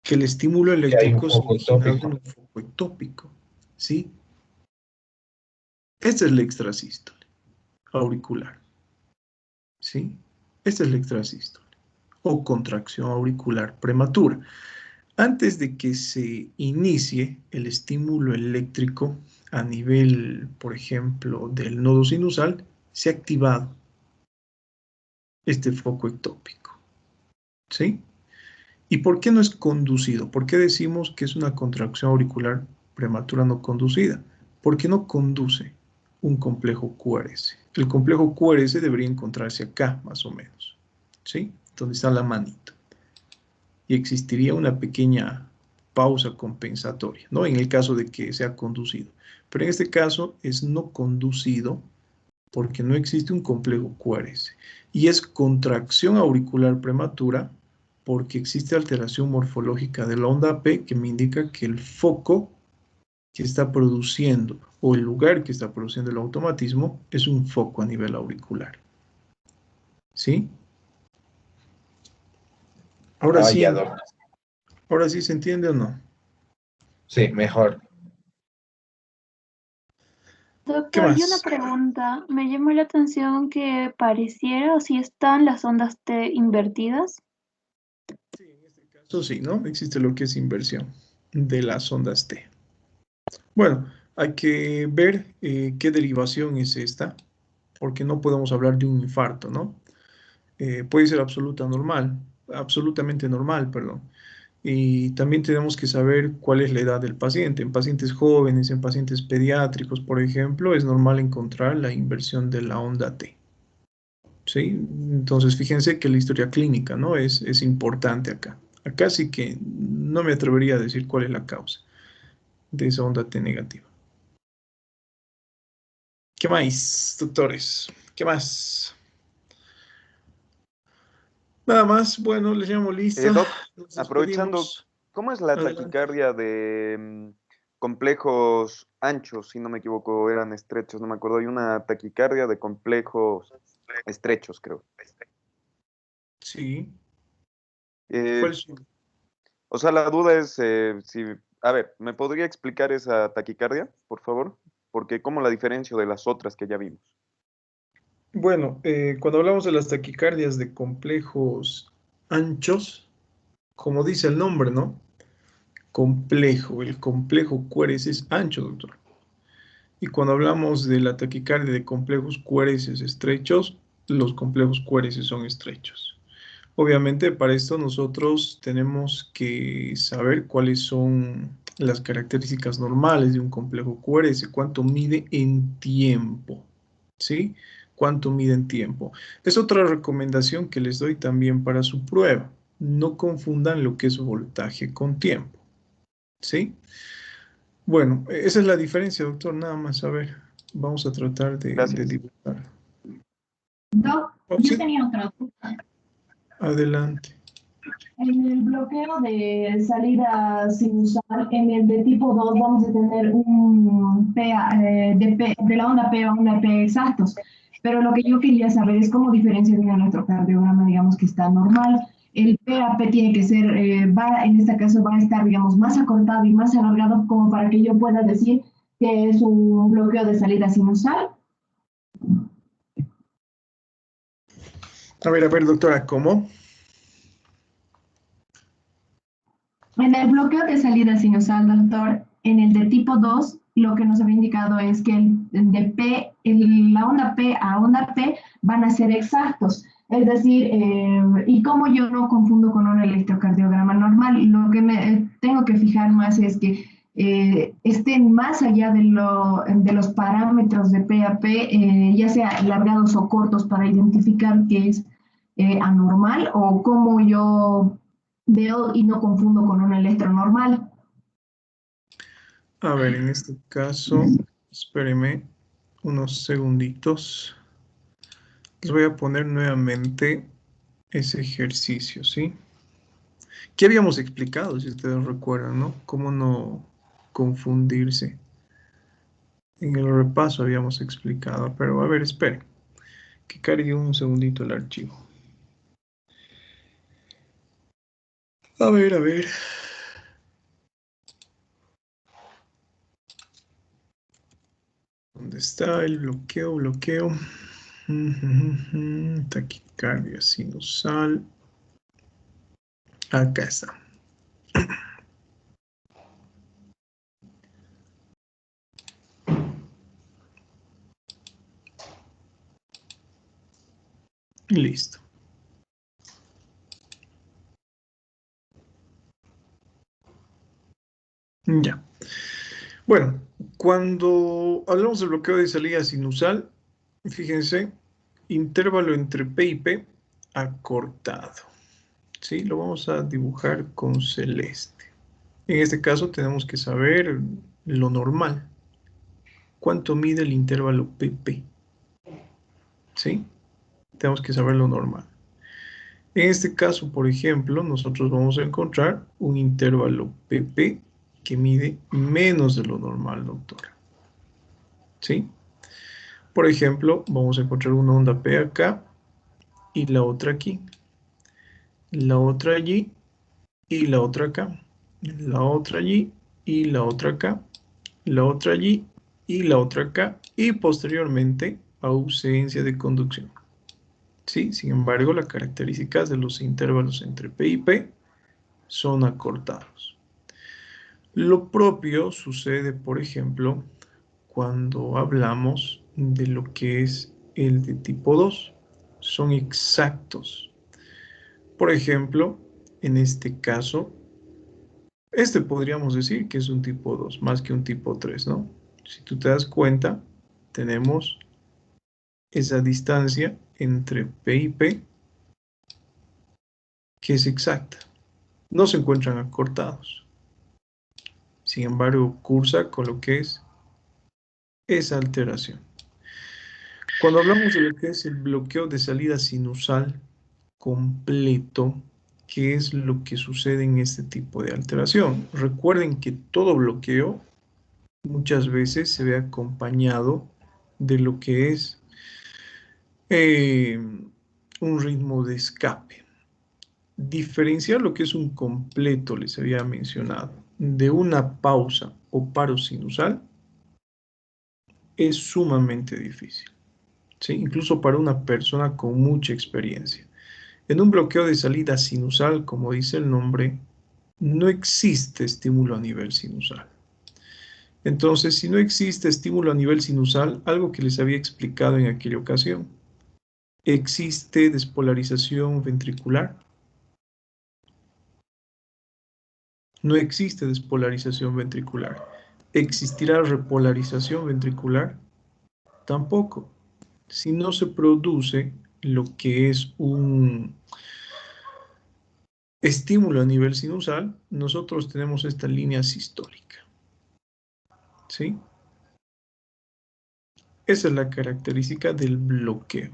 Que el estímulo hay un eléctrico es foco originado ectópico. en un foco ectópico, ¿sí? Esta es la extrasístole auricular, ¿sí? Esta es la extrasístole o contracción auricular prematura. Antes de que se inicie el estímulo eléctrico a nivel, por ejemplo, del nodo sinusal, se ha activado este foco ectópico, ¿sí? ¿Y por qué no es conducido? ¿Por qué decimos que es una contracción auricular prematura no conducida? Porque no conduce un complejo QRS. El complejo QRS debería encontrarse acá, más o menos, ¿sí? Donde está la manito. Y existiría una pequeña pausa compensatoria, ¿no? En el caso de que sea conducido. Pero en este caso es no conducido porque no existe un complejo QRS. Y es contracción auricular prematura porque existe alteración morfológica de la onda P que me indica que el foco que está produciendo o el lugar que está produciendo el automatismo es un foco a nivel auricular. ¿Sí? Ahora sí, Ya, doctor. ahora sí se entiende o no. Sí, mejor. ¿Qué Doctor, y una más? pregunta. Me llamó la atención que pareciera o si están las ondas T invertidas. Sí, en este caso sí, ¿no? Existe lo que es inversión de las ondas T. Bueno, hay que ver qué derivación es esta, porque no podemos hablar de un infarto, ¿no? Puede ser absolutamente normal, perdón. Y también tenemos que saber cuál es la edad del paciente. En pacientes jóvenes, en pacientes pediátricos, por ejemplo, es normal encontrar la inversión de la onda T. ¿Sí? Entonces, fíjense que la historia clínica, ¿no? Es importante acá. Acá sí que no me atrevería a decir cuál es la causa de esa onda T negativa. ¿Qué más, doctores? ¿Qué más? Nada más, bueno, les llamo lista. Doc, Nos aprovechando, despedimos. ¿cómo es la Adelante. taquicardia de complejos anchos, si no me equivoco, eran estrechos, no me acuerdo? Hay una taquicardia de complejos estrechos, creo. Sí. Eh, ¿Cuál es su? o sea, la duda es si, a ver, ¿me podría explicar esa taquicardia, por favor? Porque ¿cómo la diferencio de las otras que ya vimos? Bueno, cuando hablamos de las taquicardias de complejos anchos, como dice el nombre, ¿no? Complejo, el complejo QRS es ancho, doctor. Y cuando hablamos de la taquicardia de complejos QRS estrechos, los complejos QRS son estrechos. Obviamente, para esto nosotros tenemos que saber cuáles son las características normales de un complejo QRS, cuánto mide en tiempo, ¿sí? Cuánto mide en tiempo. Es otra recomendación que les doy también para su prueba. No confundan lo que es voltaje con tiempo, ¿sí? Bueno, esa es la diferencia, doctor, nada más. A ver, vamos a tratar de Gracias. dibujar. Doc, Oh, yo sí, tenía otra duda. adelante. En el bloqueo de salida sinusal, en el de tipo 2 vamos a tener un de la onda P a onda P exactos. Pero lo que yo quería saber es cómo diferencia de un electrocardiograma, digamos que está normal. El PAP tiene que ser, en este caso va a estar, digamos, más acortado y más alargado como para que yo pueda decir que es un bloqueo de salida sinusal. A ver, doctora, ¿cómo? En el bloqueo de salida sinusal, doctor, en el de tipo 2, lo que nos había indicado es que la onda P a onda P van a ser exactos. Es decir, y como yo no confundo con un electrocardiograma normal, lo que me tengo que fijar más es que estén más allá de los parámetros de PAP, ya sea alargados o cortos, para identificar que es anormal o cómo yo veo y no confundo con un electro normal. A ver, en este caso, espéreme unos segunditos Les voy a poner nuevamente ese ejercicio, ¿sí? ¿Qué habíamos explicado, si ustedes recuerdan, no? Cómo no confundirse. En el repaso habíamos explicado, pero a ver, esperen, que cargue un segundito el archivo. A ver. ¿Dónde está el bloqueo? Taquicardia sinusal. Acá está. Listo. Ya. Bueno, cuando hablamos del bloqueo de salida sinusal, fíjense, intervalo entre P y P acortado. ¿Sí? Lo vamos a dibujar con celeste. En este caso tenemos que saber lo normal. ¿Cuánto mide el intervalo PP? ¿Sí? Tenemos que saber lo normal. En este caso, por ejemplo, nosotros vamos a encontrar un intervalo PP que mide menos de lo normal, doctora. ¿Sí? Por ejemplo, vamos a encontrar una onda P acá y la otra aquí. La otra allí y la otra acá. La otra allí y la otra acá. La otra allí y la otra acá. Y posteriormente, ausencia de conducción. ¿Sí? Sin embargo, las características de los intervalos entre P y P son acortados. Lo propio sucede, por ejemplo, cuando hablamos de lo que es el de tipo 2. Son exactos. Por ejemplo, en este caso, este podríamos decir que es un tipo 2, más que un tipo 3, ¿no? Si tú te das cuenta, tenemos esa distancia entre P y P, que es exacta. No se encuentran acortados. Sin embargo, cursa con lo que es esa alteración. Cuando hablamos de lo que es el bloqueo de salida sinusal completo, ¿qué es lo que sucede en este tipo de alteración? Recuerden que todo bloqueo muchas veces se ve acompañado de lo que es un ritmo de escape. Diferenciar lo que es un completo, les había mencionado, de una pausa o paro sinusal es sumamente difícil, ¿sí? Incluso para una persona con mucha experiencia. En un bloqueo de salida sinusal, como dice el nombre, no existe estímulo a nivel sinusal. Entonces, si no existe estímulo a nivel sinusal, algo que les había explicado en aquella ocasión, ¿existe despolarización ventricular? No existe despolarización ventricular. ¿Existirá repolarización ventricular? Tampoco. Si no se produce lo que es un estímulo a nivel sinusal, nosotros tenemos esta línea sistólica. ¿Sí? Esa es la característica del bloqueo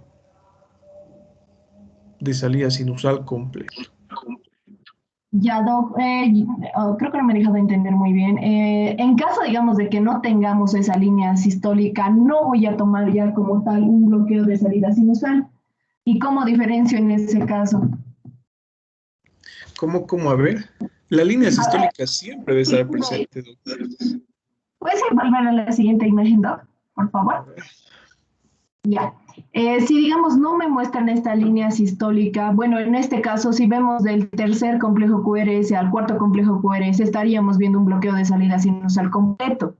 de salida sinusal completo. Ya, Doc, creo que no me he dejado entender muy bien. En caso, digamos, de que no tengamos esa línea sistólica, no voy a tomar ya como tal un bloqueo de salida sinusal. ¿Y cómo diferencio en ese caso? ¿Cómo? A ver, la línea sistólica siempre debe estar presente, doctor. ¿Puedes volver a la siguiente imagen, Doc, por favor? Ya. Si digamos no me muestran esta línea sistólica, bueno, en este caso si vemos del tercer complejo QRS al cuarto complejo QRS estaríamos viendo un bloqueo de salida sinusal completo.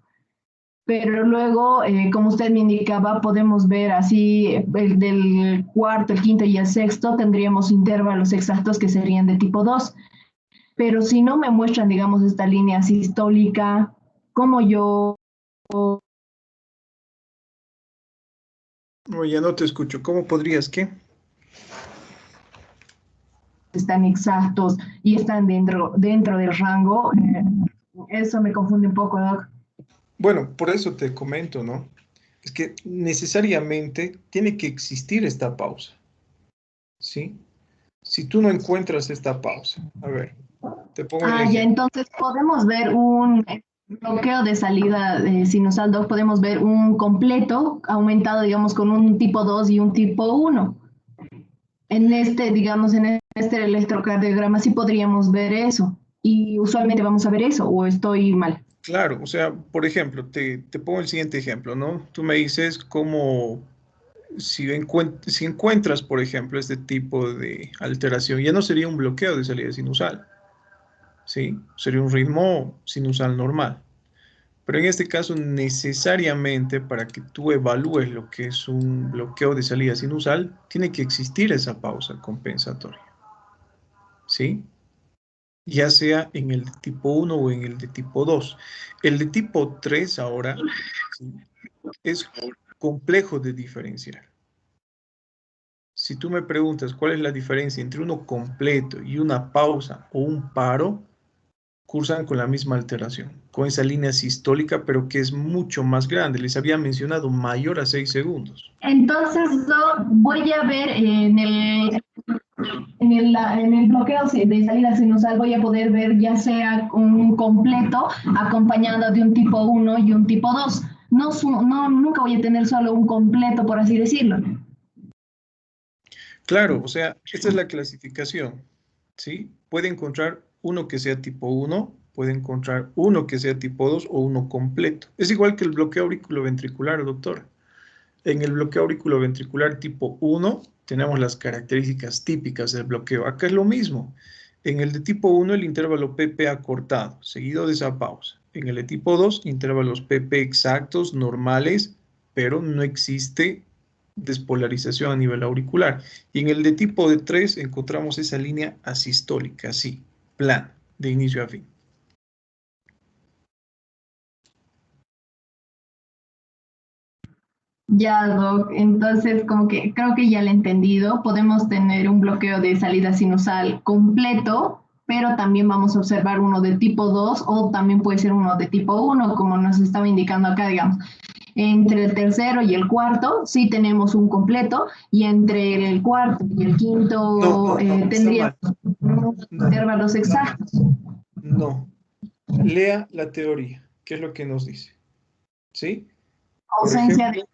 Pero luego, como usted me indicaba, podemos ver así del cuarto, el quinto y el sexto tendríamos intervalos exactos que serían de tipo 2. Pero si no me muestran, digamos, esta línea sistólica, ¿cómo yo...? No, ya no te escucho. ¿Cómo podrías qué? Están exactos y están dentro del rango. Eso me confunde un poco, Doc. Bueno, por eso te comento, ¿no? es que necesariamente tiene que existir esta pausa, ¿sí? Si tú no encuentras esta pausa, a ver, te pongo el Ya, ejemplo. entonces podemos ver un bloqueo de salida sinusal, Doc, podemos ver un completo aumentado, digamos, con un tipo 2 y un tipo 1. En este, digamos, en este electrocardiograma sí podríamos ver eso. Y usualmente vamos a ver eso, ¿o estoy mal? Claro, o sea, por ejemplo, te pongo el siguiente ejemplo, ¿no? Tú me dices cómo, si encuentras, por ejemplo, este tipo de alteración, ya no sería un bloqueo de salida sinusal, ¿sí? Sería un ritmo sinusal normal. Pero en este caso, necesariamente para que tú evalúes lo que es un bloqueo de salida sinusal, tiene que existir esa pausa compensatoria, ¿sí? Ya sea en el de tipo 1 o en el de tipo 2. El de tipo 3 ahora, ¿sí?, es complejo de diferenciar. Si tú me preguntas cuál es la diferencia entre uno completo y una pausa o un paro, cursan con la misma alteración, con esa línea sistólica, pero que es mucho más grande. Les había mencionado mayor a 6 segundos. Entonces, Doc, voy a ver en el bloqueo de salida sinusal, voy a poder ver ya sea un completo acompañado de un tipo 1 y un tipo 2. Nunca voy a tener solo un completo, por así decirlo. Claro, o sea, esta es la clasificación, ¿sí? Puede encontrar uno que sea tipo 1, puede encontrar uno que sea tipo 2 o uno completo. Es igual que el bloqueo auriculoventricular, doctor. En el bloqueo auriculoventricular tipo 1 tenemos las características típicas del bloqueo. Acá es lo mismo. En el de tipo 1 el intervalo PP acortado, seguido de esa pausa. En el de tipo 2, intervalos PP exactos, normales, pero no existe despolarización a nivel auricular. Y en el de tipo 3 encontramos esa línea asistólica, así, plana, de inicio a fin. Ya, Doc, entonces como que creo que ya lo he entendido. Podemos tener un bloqueo de salida sinusal completo, pero también vamos a observar uno de tipo 2 o también puede ser uno de tipo 1, como nos estaba indicando acá, digamos. Entre el tercero y el cuarto sí tenemos un completo y entre el cuarto y el quinto tendríamos unos intervalos exactos. No. Lea la teoría, ¿qué es lo que nos dice? ¿Sí? Por Ausencia ejemplo,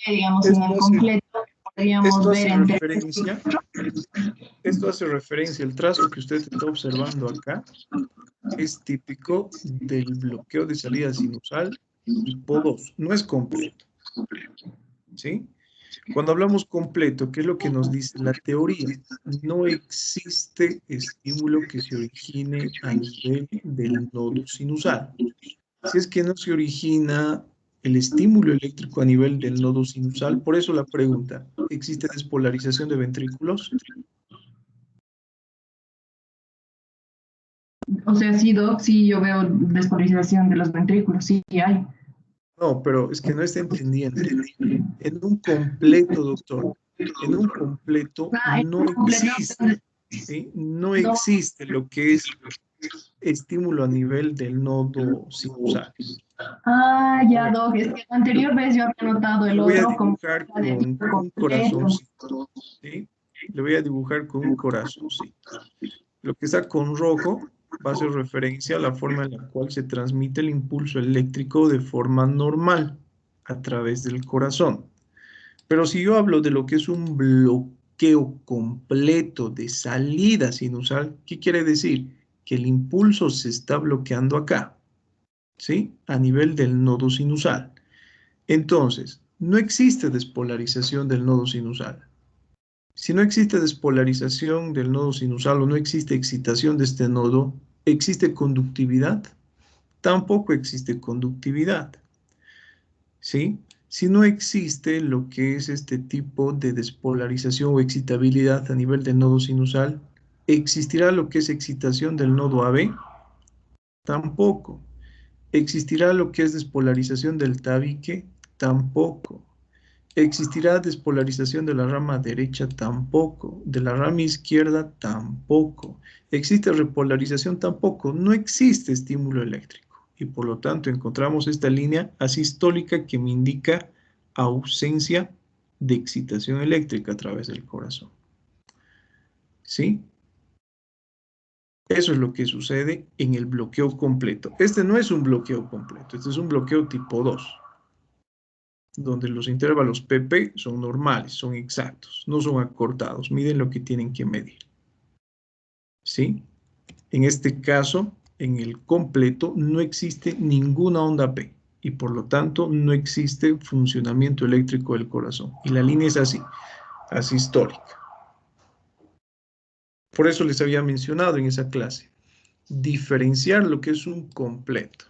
de, digamos, en el completo podríamos ver entre... Esto hace referencia, el trazo que usted está observando acá es típico del bloqueo de salida sinusal tipo 2, no es completo, ¿sí? Cuando hablamos completo, ¿qué es lo que nos dice la teoría? No existe estímulo que se origine a nivel del nodo sinusal. Si es que no se origina el estímulo eléctrico a nivel del nodo sinusal, por eso la pregunta, ¿existe despolarización de ventrículos? O sea, sí, Doc, sí, yo veo despolarización de los ventrículos, sí hay. No, pero es que no está entendiendo. En un completo, doctor, en un completo no existe, ¿sí? No existe lo que es estímulo a nivel del nodo sinusal. Ya, Doc, es que la anterior vez yo había notado el Lo voy a otro como... dibujar con un corazoncito, ¿sí? Le voy a dibujar con un corazoncito. Lo que está con rojo va a hacer referencia a la forma en la cual se transmite el impulso eléctrico de forma normal a través del corazón. Pero si yo hablo de lo que es un bloqueo completo de salida sinusal, ¿qué quiere decir? Que el impulso se está bloqueando acá, ¿sí? A nivel del nodo sinusal. Entonces, no existe despolarización del nodo sinusal. Si no existe despolarización del nodo sinusal o no existe excitación de este nodo, ¿existe conductividad? Tampoco existe conductividad, ¿sí? Si no existe lo que es este tipo de despolarización o excitabilidad a nivel del nodo sinusal, ¿existirá lo que es excitación del nodo AB? Tampoco. ¿Existirá lo que es despolarización del tabique? Tampoco. ¿Existirá despolarización de la rama derecha? Tampoco. ¿De la rama izquierda? Tampoco. ¿Existe repolarización? Tampoco. No existe estímulo eléctrico. Y por lo tanto encontramos esta línea asistólica que me indica ausencia de excitación eléctrica a través del corazón. ¿Sí? Eso es lo que sucede en el bloqueo completo. Este no es un bloqueo completo, este es un bloqueo tipo 2, donde los intervalos PP son normales, son exactos, no son acortados, miden lo que tienen que medir. ¿Sí? En este caso, en el completo, no existe ninguna onda P y por lo tanto no existe funcionamiento eléctrico del corazón. Y la línea es así, asistólica. Por eso les había mencionado en esa clase, diferenciar lo que es un completo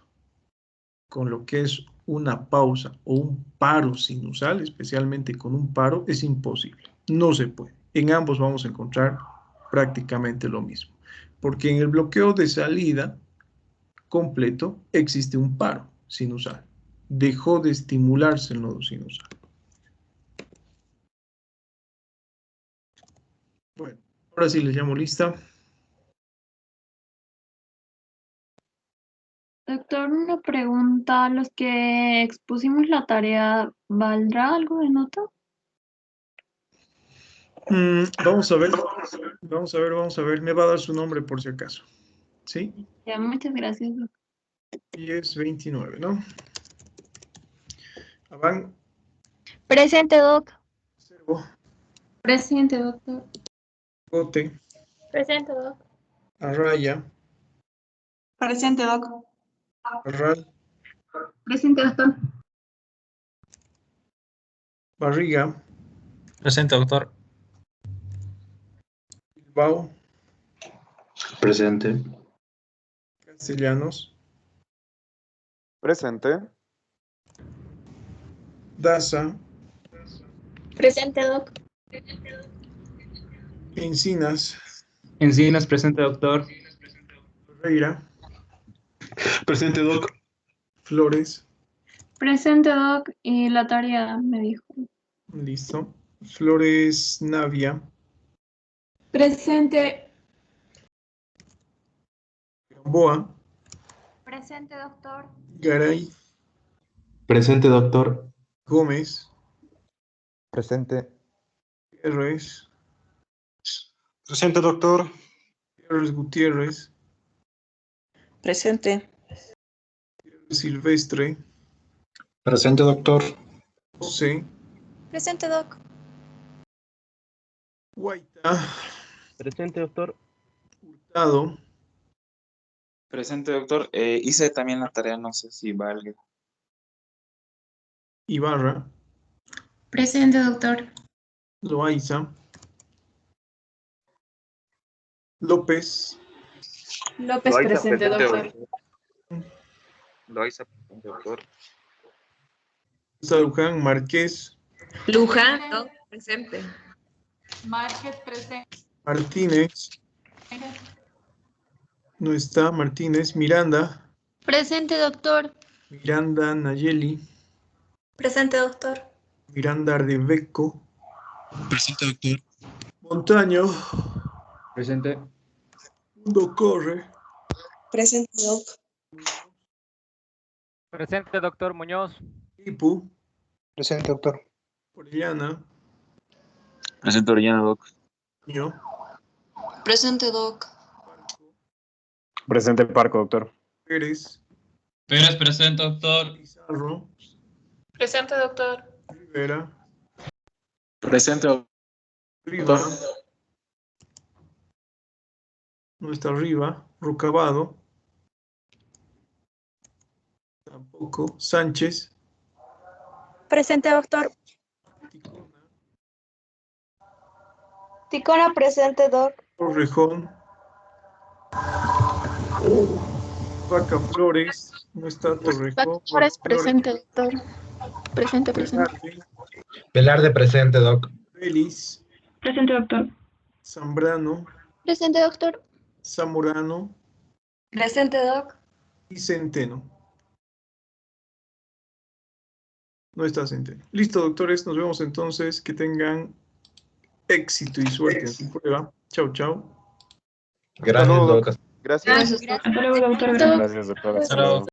con lo que es una pausa o un paro sinusal, especialmente con un paro, es imposible. No se puede. En ambos vamos a encontrar prácticamente lo mismo. Porque en el bloqueo de salida completo existe un paro sinusal. Dejó de estimularse el nodo sinusal. Bueno, ahora sí les llamo lista. Doctor, una pregunta. ¿Los que expusimos la tarea, ¿valdrá algo de nota? Vamos a ver. Vamos a ver. Me va a dar su nombre por si acaso. ¿Sí? Ya, muchas gracias, doctor. Y es 29, ¿no? Avan. Presente, doc. Servo. Presente, doctor. Gote. Presente, doc. Arraya. Presente, doc. Arral. Presente, doctor. Barriga. Presente, doctor. Bilbao. Presente. Castellanos. Presente. Daza. Presente, doc. Encinas. Encinas, presente, doctor. Ferreira. Presente, doc. Flores. Presente, doc, y la tarea me dijo. Listo. Flores Navia. Presente. Gamboa. Presente, doctor. Garay. Presente, doctor. Gómez. Presente. Gutiérrez. Presente, doctor. Gutiérrez. Presente. Silvestre. Presente, doctor. José. Presente, doc. Guaita. Presente, doctor. Hurtado. Presente, doctor. Hice también la tarea, no sé si valga. Ibarra. Presente, doctor. Loaiza. López. López, presente, doctor. Loaiza, presente, doctor. Luján. Márquez. Luján, doc. Presente. Márquez, presente. Martínez. No está. Martínez. Miranda. Presente, doctor. Miranda Nayeli. Presente, doctor. Miranda Arbeco. Presente, doctor. Montaño. Presente. Mundo Corre. Presente, doc. Presente, doctor Muñoz. Ipu. Presente, doctor. Orellana. Presente, Orellana, doc. Ño. Presente, doc. Presente Parco, doctor. Pérez. Pérez, presente, doctor. Pizarro. Presente, doctor. Rivera. Presente, Riva. doctor. No está arriba. Rocabado. Tampoco. Sánchez. Presente, doctor. Ticona. Ticona, presente, doc. Torrejón. Vaca Flores. No está Torrejón. Flores, presente, doctor. Presente, presente. Velarde. Velarde presente, doc. Félix. Presente, doctor. Zambrano. Presente, doctor. Zamorano. Presente, doc. Y Centeno. No está Centeno. Listo, doctores. Nos vemos entonces. Que tengan éxito y suerte en su prueba. Chau, chau. Gracias, doc. Gracias. Hasta luego, doctor. Gracias, doctor. Hasta luego.